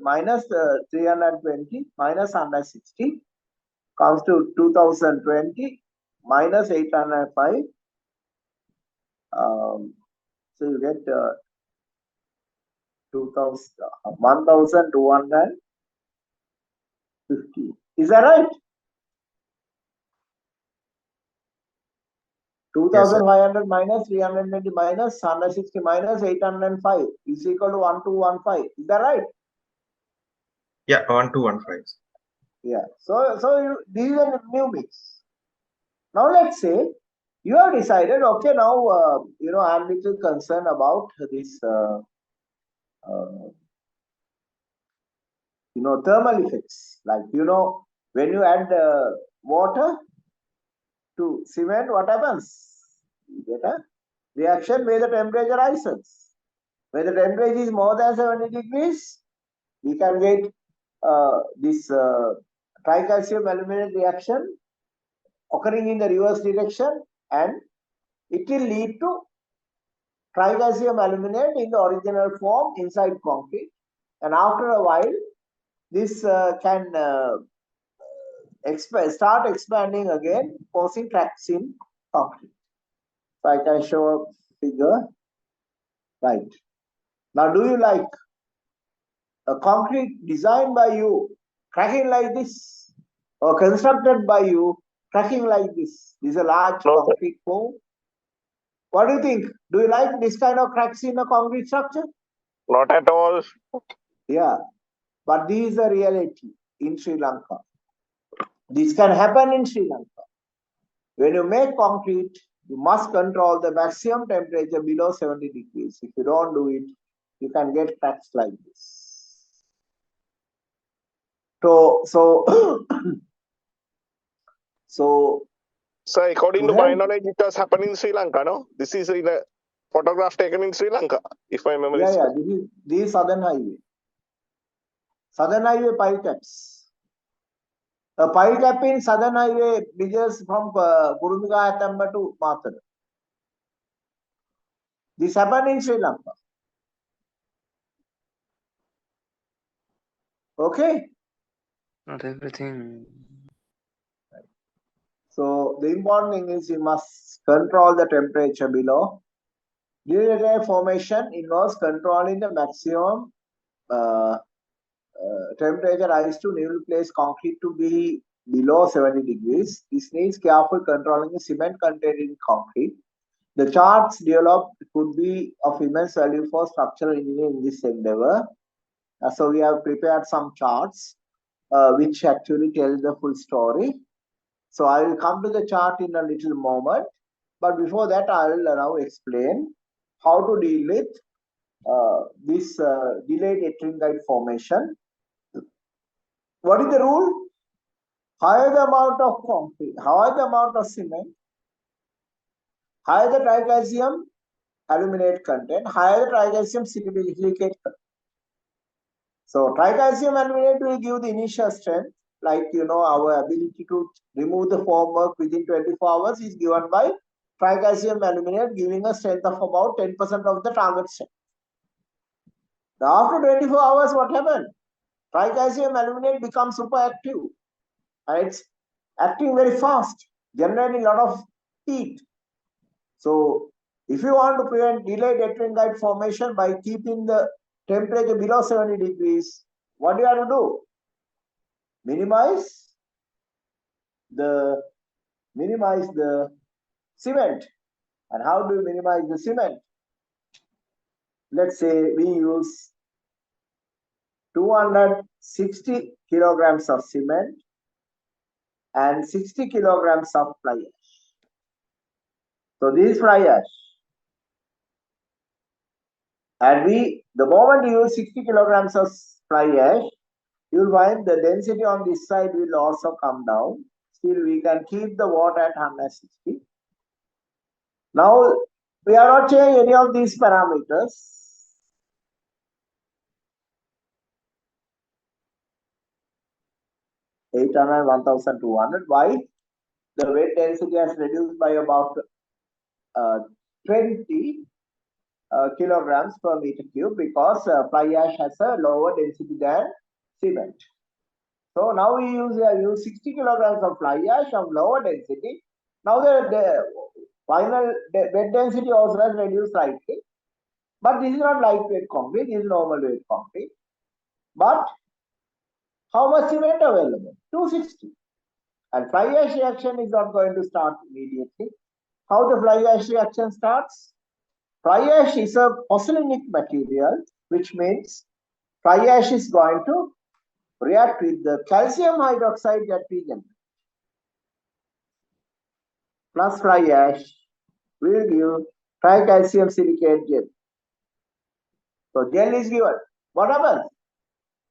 minus 320 minus 160 comes to 2020 minus 805. So you get 1250. Is that right? 2500 minus 320 minus 160 minus 805 is equal to 1215. Is that right? Yeah, 1215. Yeah. So this is a new mix. Now let's say you have decided, okay, now I'm little concerned about this thermal effects. Like when you add water to cement, what happens? You get a reaction where the temperature rises. When the temperature is more than 70 degrees, we can get this tricalcium aluminate reaction occurring in the reverse direction, and it will lead to tricalcium aluminate in the original form inside concrete. And after a while, this can start expanding again, causing cracks in concrete. So I can show a figure. Right. Now, do you like a concrete designed by you cracking like this, or constructed by you cracking like this? This is a large concrete form. What do you think? Do you like this kind of cracks in a concrete structure? Not at all. Yeah, but this is a reality in Sri Lanka. This can happen in Sri Lanka. When you make concrete, you must control the maximum temperature below 70 degrees. If you don't do it, you can get cracks like this. So according to my knowledge, it has happened in Sri Lanka, no? This is in a photograph taken in Sri Lanka, if my memory is correct. This is Southern Highway. Southern Highway pile caps. A pile cap in Southern Highway bridges from Kurunduga Atamba to Mathura. This happened in Sri Lanka. Okay? Not everything. So the important thing is you must control the temperature below. Unitary formation involves controlling the maximum temperature rise to newly placed concrete to be below 70 degrees. This needs careful controlling the cement contained in concrete. The charts developed could be of immense value for structural engineering in this endeavor. So we have prepared some charts which actually tell the full story. So I will come to the chart in a little moment. But before that, I will now explain how to deal with this delayed ettringite formation. What is the rule? Higher the amount of concrete, higher the amount of cement, higher the tricalcium aluminate content, higher the tricalcium silicate content. So tricalcium aluminate will give the initial strength, like our ability to remove the formwork within 24 hours is given by tricalcium aluminate, giving a strength of about 10% of the target strength. Now after 24 hours, what happened? Tricalcium aluminate becomes super active, and it's acting very fast, generating a lot of heat. So if you want to prevent delayed ettringite formation by keeping the temperature below 70 degrees, what do you have to do? Minimize the cement. And how do you minimize the cement? Let's say we use 260 kilograms of cement and 60 kilograms of fly ash. So this is fly ash. And the moment you use 60 kilograms of fly ash, you'll find the density on this side will also come down. Still, we can keep the water at 160. Now, we are not changing any of these parameters. 800, 1200. Why? The weight density has reduced by about 20 kilograms per meter cube because fly ash has a lower density than cement. So now we use 60 kilograms of fly ash of lower density. Now the final weight density also has reduced slightly. But this is not lightweight concrete, this is normal weight concrete. But how much cement available? 260. And fly ash reaction is not going to start immediately. How the fly ash reaction starts? Fly ash is a pozzolanic material, which means fly ash is going to react with the calcium hydroxide that we generate. Plus fly ash will give tricalcium silicate gel. So gel is given. What happens?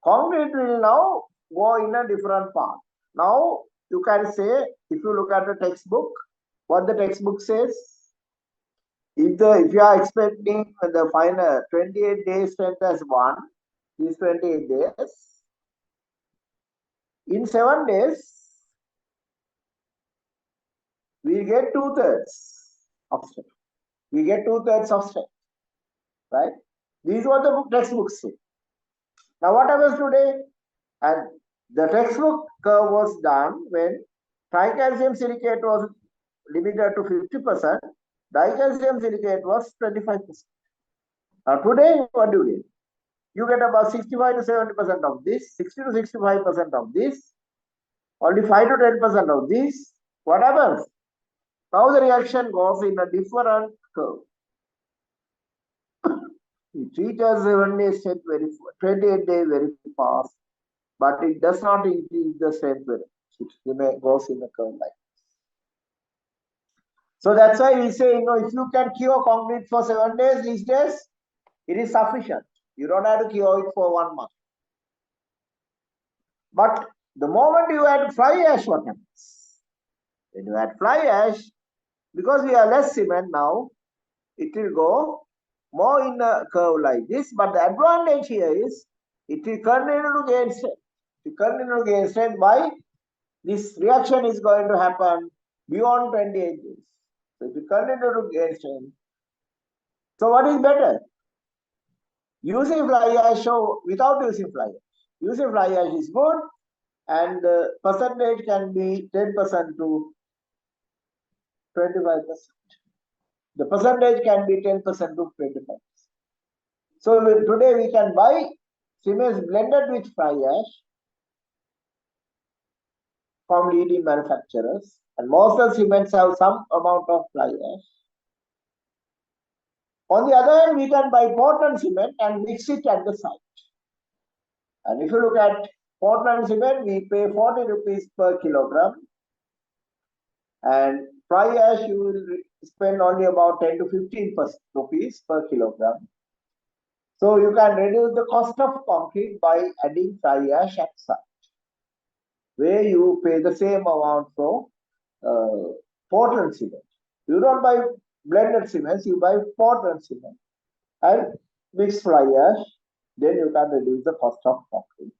Concrete will now go in a different path. Now you can say, if you look at the textbook, what the textbook says, if you are expecting the final 28 days strength as 1, these 28 days, in 7 days, we get 2/3 of strength. We get 2/3 of strength, right? These is what the textbook say. Now what happens today? And the textbook curve was done when tricalcium silicate was limited to 50%, dicalcium silicate was 25%. Now today, what do you get? You get about 65 to 70% of this, 60 to 65% of this, only 5 to 10% of this. What happens? Now the reaction goes in a different curve. It reaches 7 days strength 28 days very fast, but it does not increase the strength very much. It goes in a curve like this. So that's why we say, if you can cure concrete for 7 days these days, it is sufficient. You don't have to cure it for 1 month. But the moment you add fly ash, what happens? When you add fly ash, because we have less cement now, it will go more in a curve like this. But the advantage here is it will continue to gain strength. It will continue to gain strength. Why? This reaction is going to happen beyond 28 days. So it will continue to gain strength. So what is better? Using fly ash or without using fly ash? Using fly ash is good, and the percentage can be 10% to 25%. The percentage can be 10% to 25%. So today we can buy cements blended with fly ash from leading manufacturers, and most of the cements have some amount of fly ash. On the other hand, we can buy Portland cement and mix it at the site. And if you look at Portland cement, we pay 40 rupees per kilogram. And fly ash, you will spend only about 10 to 15 rupees per kilogram. So you can reduce the cost of concrete by adding fly ash at site, where you pay the same amount for Portland cement. You don't buy blended cements, you buy Portland cement and mix fly ash, then you can reduce the cost of concrete.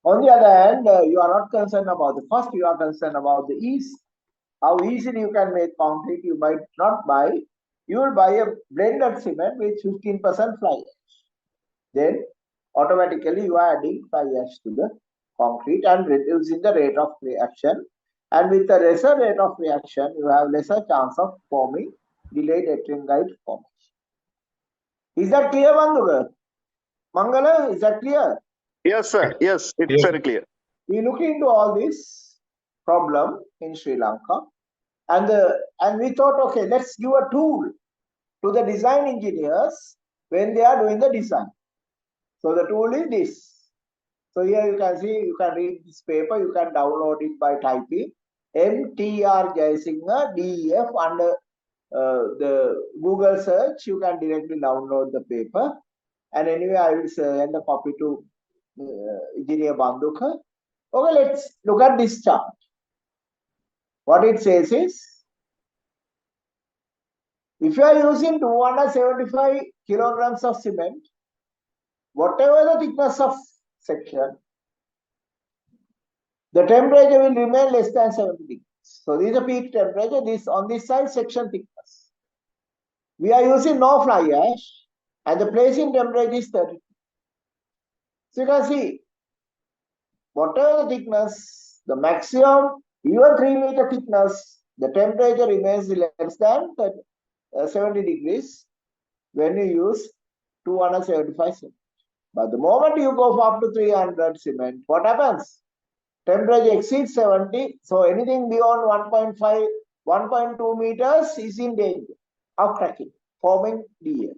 On the other hand, you are not concerned about the cost, you are concerned about the ease. How easily you can make concrete. You might not buy, you will buy a blended cement with 15% fly ash. Then automatically you are adding fly ash to the concrete and reducing the rate of reaction. And with a lesser rate of reaction, you have lesser chance of forming delayed ettringite formation. Is that clear, Bandhuga? Mangala, is that clear? Yes, sir. Yes, it's very clear. We look into all this problem in Sri Lanka, and we thought, okay, let's give a tool to the design engineers when they are doing the design. So the tool is this. So here you can see, you can read this paper, you can download it by typing MTR Jayasinghe DEF under the Google search. You can directly download the paper. And anyway, I will send a copy to Engineer Bandukha. Okay, let's look at this chart. What it says is, if you are using 275 kilograms of cement, whatever the thickness of section, the temperature will remain less than 70 degrees. So this is the peak temperature. This on this side section thickness. We are using no fly ash, and the placing temperature is 30. So you can see, whatever the thickness, the maximum, even 3 meter thickness, the temperature remains less than 70 degrees when you use 275 cement. But the moment you go up to 300 cement, what happens? Temperature exceeds 70, so anything beyond 1.5, 1.2 meters is in danger of cracking, forming DF.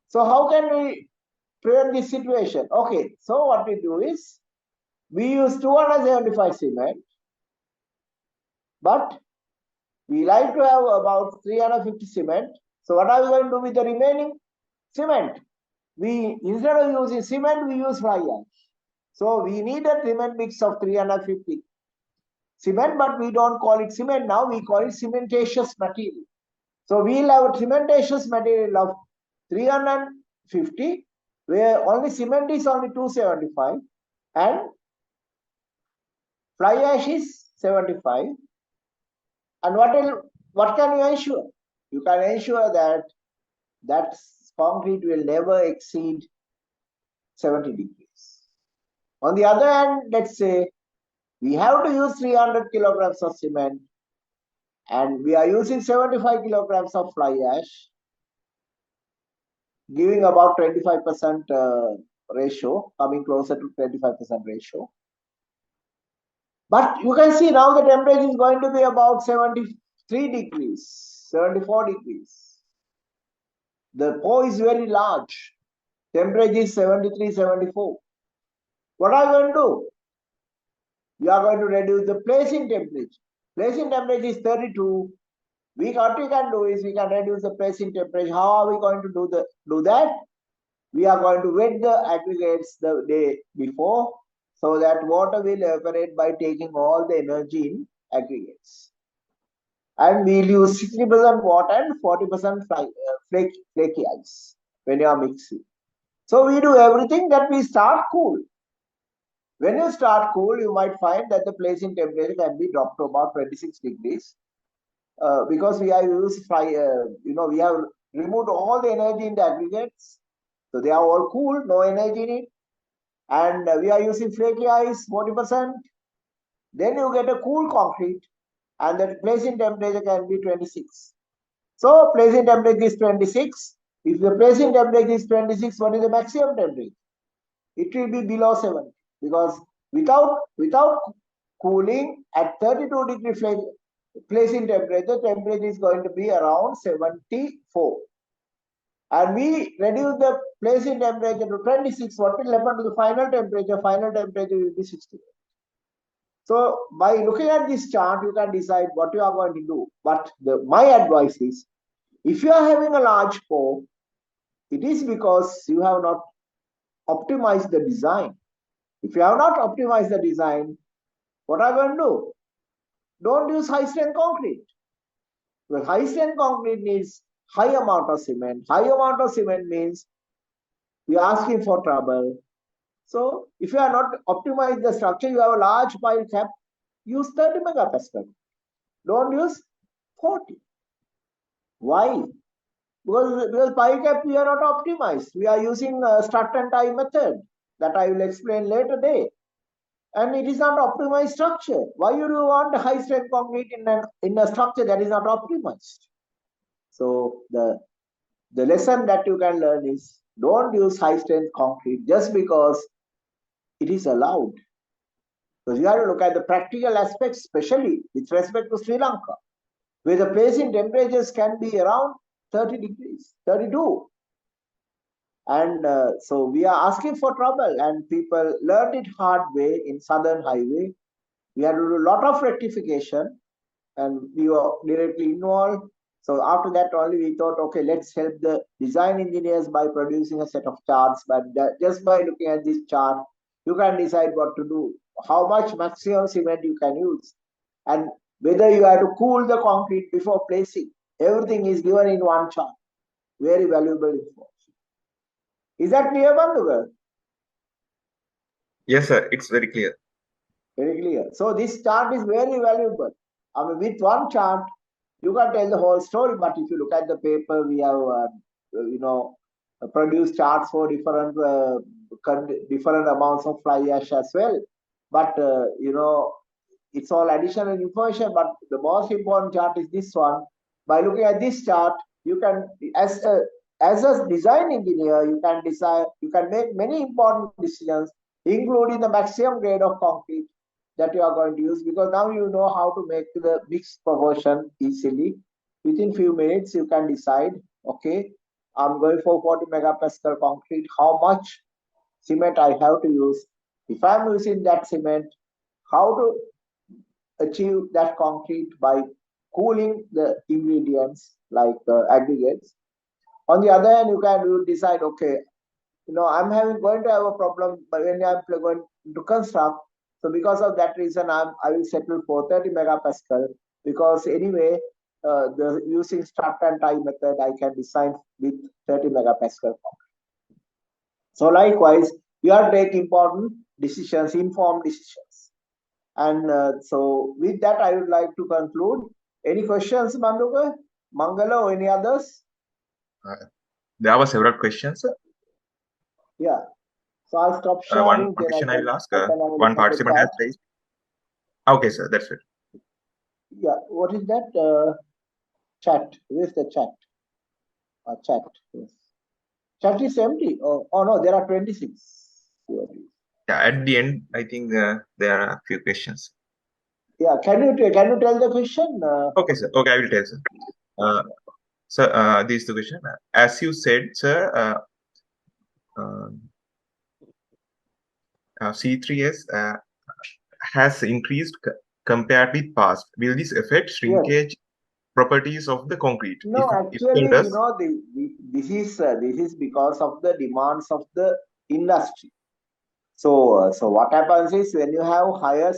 So how can we prevent this situation? Okay, so what we do is, we use 275 cement, but we like to have about 350 cement. So what are we going to do with the remaining cement? We, instead of using cement, we use fly ash. So we need a cement mix of 350 cement, but we don't call it cement now, we call it cementatious material. So we'll have a cementatious material of 350, where only cement is only 275, and fly ash is 75. And what can you ensure? You can ensure that concrete will never exceed 70 degrees. On the other hand, let's say we have to use 300 kilograms of cement, and we are using 75 kilograms of fly ash, giving about 25% ratio, coming closer to 25% ratio. But you can see now the temperature is going to be about 73 degrees, 74 degrees. The pore is very large. Temperature is 73, 74. What are you going to do? You are going to reduce the placing temperature. Placing temperature is 32. What we can do is we can reduce the placing temperature. How are we going to do that? We are going to wet the aggregates the day before, so that water will evaporate by taking all the energy in aggregates. And we'll use 60% water and 40% flaky ice when you are mixing. So we do everything that we start cool. When you start cool, you might find that the placing temperature can be dropped to about 26 degrees. Because we have used we have removed all the energy in the aggregates. So they are all cool, no energy in it. And we are using flaky ice, 40%. Then you get a cool concrete, and the placing temperature can be 26. So placing temperature is 26. If the placing temperature is 26, what is the maximum temperature? It will be below 70, because without cooling at 32 degree placing temperature is going to be around 74. And we reduce the placing temperature to 26. What will happen to the final temperature? Final temperature will be 68. So by looking at this chart, you can decide what you are going to do. But my advice is, if you are having a large pore, it is because you have not optimized the design. If you have not optimized the design, what are you going to do? Don't use high strength concrete. Well, high strength concrete needs high amount of cement. High amount of cement means you are asking for trouble. So if you are not optimized the structure, you have a large pile cap, use 30 megapascal. Don't use 40. Why? Because pile cap we are not optimized. We are using strut and tie method that I will explain later day. And it is not optimized structure. Why do you want high strength concrete in a structure that is not optimized? So the lesson that you can learn is, don't use high strength concrete just because it is allowed. Because you have to look at the practical aspects, especially with respect to Sri Lanka, where the placing temperatures can be around 30 degrees, 32. And so we are asking for trouble, and people learned it hard way in Southern Highway. We had to do a lot of rectification, and we were directly involved. So after that only we thought, okay, let's help the design engineers by producing a set of charts. But just by looking at this chart, you can decide what to do, how much maximum cement you can use, and whether you have to cool the concrete before placing. Everything is given in one chart. Very valuable information. Is that clear, Bandhuga? Yes, sir. It's very clear. Very clear. So this chart is very valuable. I mean, with one chart, you can tell the whole story. But if you look at the paper, we have, produced charts for different amounts of fly ash as well. But it's all additional information. But the most important chart is this one. By looking at this chart, you can, as a design engineer, you can decide, you can make many important decisions, including the maximum grade of concrete that you are going to use, because now you know how to make the mixed proportion easily. Within few minutes, you can decide, okay, I'm going for 40 megapascal concrete, how much cement I have to use. If I'm using that cement, how to achieve that concrete by cooling the ingredients like aggregates. On the other hand, you decide, okay, I'm going to have a problem when I'm going to construct. So because of that reason, I will settle for 30 megapascal, because anyway, using strut and tie method, I can design with 30 megapascal. So likewise, you have to take important decisions, informed decisions. And so with that, I would like to conclude. Any questions, Manduka, Mangala, or any others? There were several questions. Yeah. So I'll stop sharing. One question I will ask. One participant has raised. Okay, sir, that's it. Yeah, what is that? Chat. Where's the chat? Chat. Yes. Chat is empty. Oh no, there are 26. Yeah, at the end, I think there are a few questions. Yeah, can you tell the question? Okay, sir. Okay, I will tell, sir. Sir, this is the question. As you said, sir, C3S has increased compared with past. Will this affect shrinkage properties of the concrete? No, actually, this is because of the demands of the industry. So what happens is, when you have higher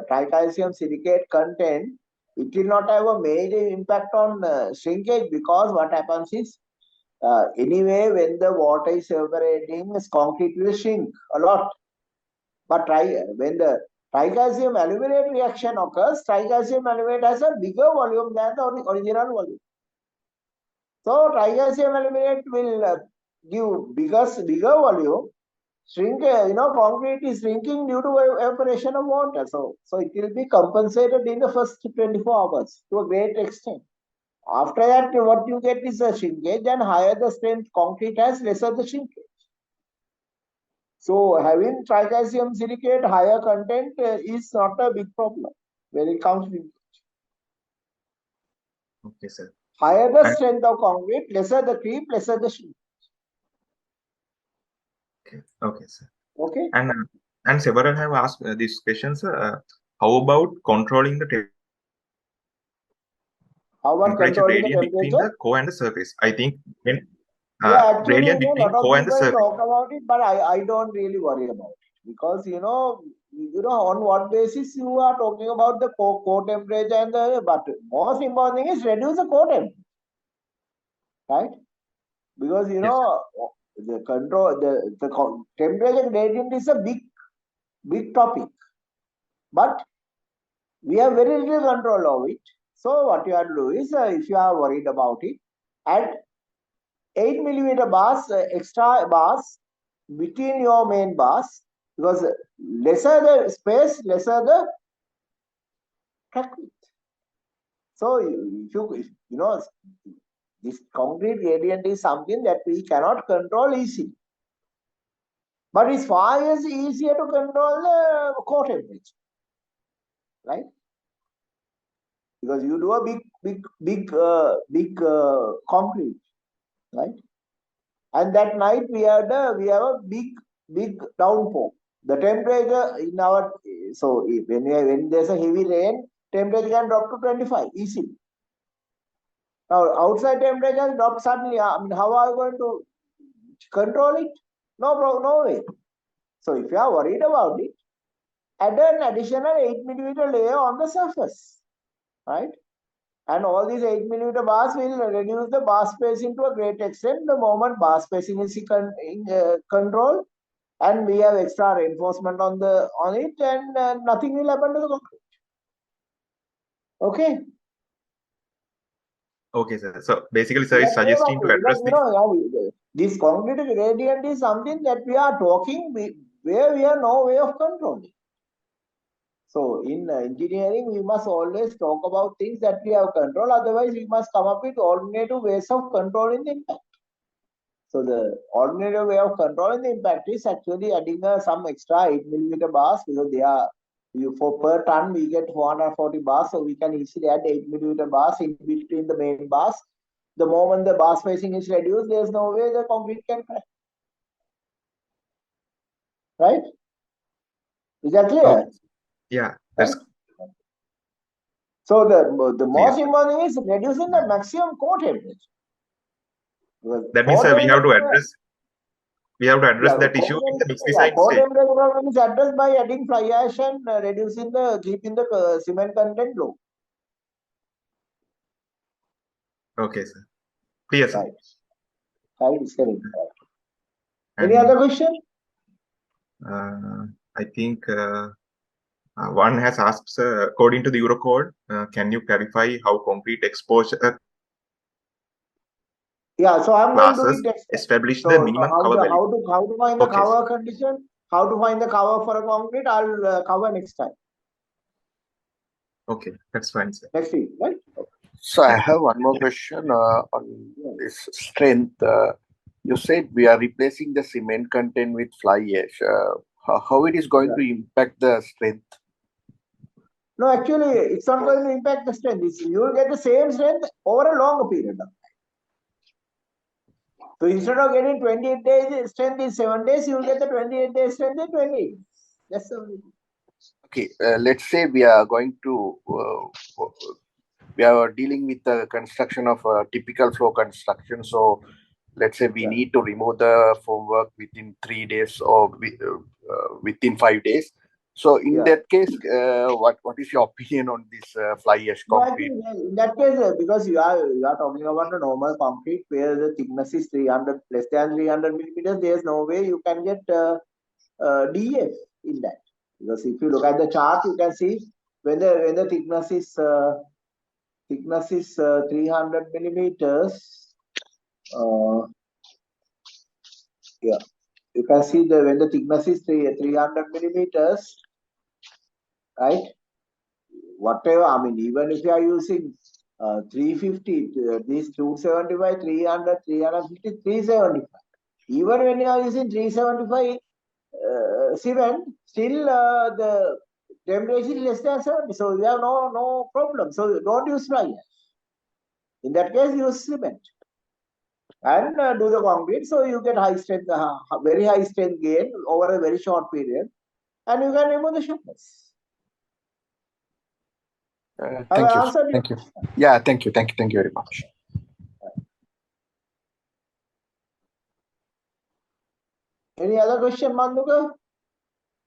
tricalcium silicate content, it will not have a major impact on shrinkage, because what happens is, anyway, when the water is evaporating, concrete will shrink a lot. But when the tricalcium aluminate reaction occurs, tricalcium aluminate has a bigger volume than the original volume. So tricalcium aluminate will give bigger volume. Shrink, concrete is shrinking due to evaporation of water. So it will be compensated in the first 24 hours to a great extent. After that, what you get is a shrinkage, and higher the strength concrete has, lesser the shrinkage. So having tricalcium silicate higher content is not a big problem when it comes to shrinkage. Okay, sir. Higher the strength of concrete, lesser the creep, lesser the shrinkage. Okay, sir. Okay. And several have asked these questions. How about controlling the temperature gradient between the core and the surface? I think when gradient between core and the surface. Talk about it, but I don't really worry about it, because on what basis you are talking about the core temperature and but most important thing is reduce the core temperature, right? Because the control, the temperature gradient is a big topic, but we have very little control of it. So what you have to do is, if you are worried about it, add 8 millimeter bars, extra bars between your main bars, because lesser the space, lesser the track width. So this concrete gradient is something that we cannot control easily. But it's far easier to control the core temperature, right? Because you do a big concrete, right? And that night we have a big downpour. The temperature in our, so when there's a heavy rain, temperature can drop to 25 easily. Now, outside temperature drop suddenly. I mean, how are you going to control it? No way. So if you are worried about it, add an additional 8 millimeter layer on the surface, right? And all these 8 millimeter bars will reduce the bar spacing to a great extent the moment bar spacing is controlled, and we have extra reinforcement on it, and nothing will happen to the concrete. Okay. Okay, sir. So basically, sir is suggesting to address this concrete gradient is something that we are talking where we have no way of controlling. So in engineering, we must always talk about things that we have control. Otherwise, we must come up with alternative ways of controlling the impact. So the alternative way of controlling the impact is actually adding some extra 8 millimeter bars, because they are for per ton we get 440 bars, so we can easily add 8 millimeter bars in between the main bars. The moment the bar spacing is reduced, there is no way the concrete can crack. Right? Is that clear? Okay. Yeah, that's right? So the most important thing is reducing the maximum core temperature. That means we have to address that issue in the mix design core stage. temperature problem is addressed by adding fly ash and keeping the cement content low. Okay, sir. Clear, sir. Right. Any other question? I think one has asked, sir, according to the Eurocode, can you clarify how concrete exposure Yeah, so I'm going to classes do it establish the minimum cover value? How to find the cover condition? How to find the cover for a concrete? I'll cover next time. Okay, that's fine, sir. Next week, right? So I have one more question on this strength. You said we are replacing the cement content with fly ash. How it is going to impact the strength? No, actually, it's not going to impact the strength. You will get the same strength over a longer period of time. So instead of getting 28 days strength in 7 days, you will get the 28 days strength in 20 days. That's the only thing. Okay, let's say we are going to we are dealing with the construction of a typical floor construction. So let's say we need to remove the formwork within 3 days or within 5 days. So in that case, what is your opinion on this fly ash concrete? In that case, because you are talking about a normal concrete where the thickness is 300 less than 300 millimeters, there is no way you can get DF in that. Because if you look at the chart, you can see when the thickness is 300 millimeters. You can see when the thickness is 300 millimeters, right? Whatever, I mean, even if you are using 350, this 275, 300, 350, 375. Even when you are using 375 cement, still the temperature is less than 70. So you have no problem. So don't use fly ash. In that case, use cement. And do the concrete, so you get high strength, very high strength gain over a very short period, and you can remove the sharpness. Thank you. Yeah, thank you very much. Any other question, Manduka?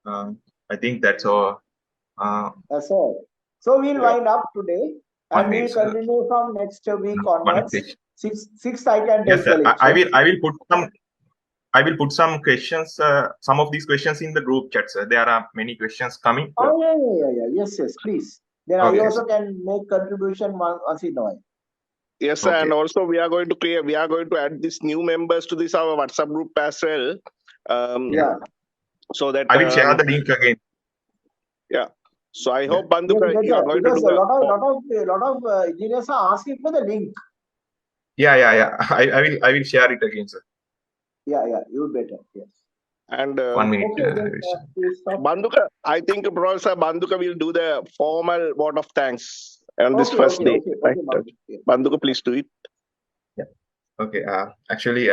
I think that's all. That's all. So we'll wind up today, and we'll continue from next week onwards. 6th I can take the lecture. I will put some questions, some of these questions in the group chat, sir. There are many questions coming. Oh, yeah. Yes, please. Then I also can make contribution once in a while. Yes, sir. And also we are going to add these new members to this our WhatsApp group as well. So that I will share the link again. Yeah. So I hope Banduka, you are going to do a lot of engineers are asking for the link. Yeah. I will share it again, sir. Yeah. You better. Yes. And 1 minute. Banduka, I think Professor Banduka will do the formal vote of thanks on this first day. Right? Banduka, please do it. Yeah. Okay. Actually,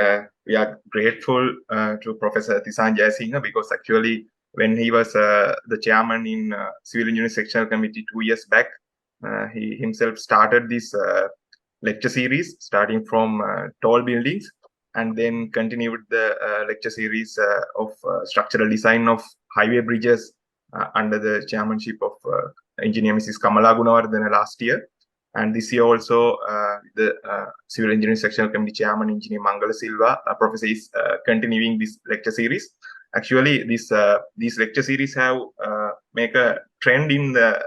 we are grateful to Professor Tisan Jayasinghe, because actually when he was the chairman in Civil Engineering Sectional Committee 2 years back, he himself started this lecture series starting from tall buildings, and then continued the lecture series of structural design of highway bridges under the chairmanship of engineer Mrs. Kamala Gunawardena last year. And this year also, the Civil Engineering Sectional Committee Chairman, Engineer Mangala Silva, Professor, is continuing this lecture series. Actually, these lecture series have make a trend in the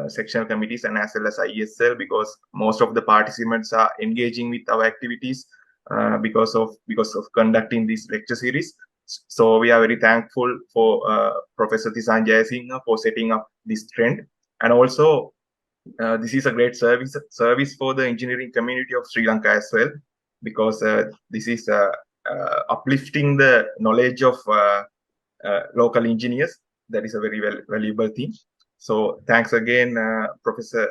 sectional committees and as well as ISL, because most of the participants are engaging with our activities because of conducting this lecture series. So we are very thankful for Professor Tisan Jayasinghe for setting up this trend, and also this is a great service for the engineering community of Sri Lanka as well, because this is uplifting the knowledge of local engineers. That is a very valuable thing. So thanks again, Professor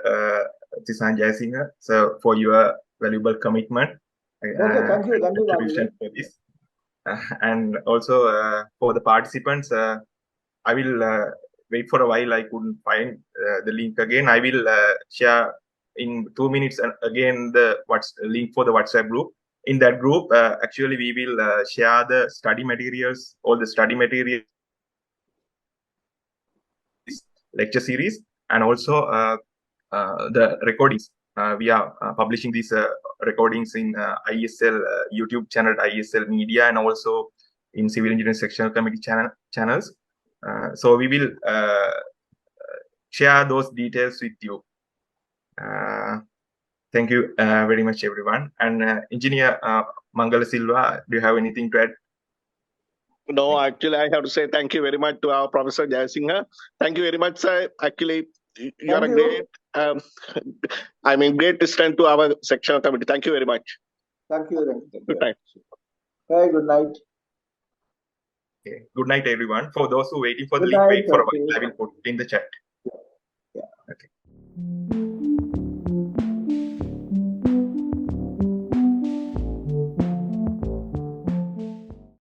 Tisan Jayasinghe, sir, for your valuable commitment. Thank you, contribution for this. And also for the participants, I will wait for a while. I couldn't find the link again. I will share in 2 minutes and again the link for the WhatsApp group. In that group, actually, we will share the study materials, all the study materials, lecture series, and also the recordings. We are publishing these recordings in ISL YouTube channel, ISL Media, and also in Civil Engineering Sectional Committee channels. So we will share those details with you. Thank you very much, everyone. And Engineer Mangala Silva, do you have anything to add? No, actually, I have to say thank you very much to our Professor Jayasinghe. Thank you very much, sir. Actually, you are a great, great strength to our sectional committee. Thank you very much. Thank you. Good night. Hey, good night. Okay. Good night, everyone. For those who are waiting for the link, wait for a while. I will put it in the chat. Yeah. Okay.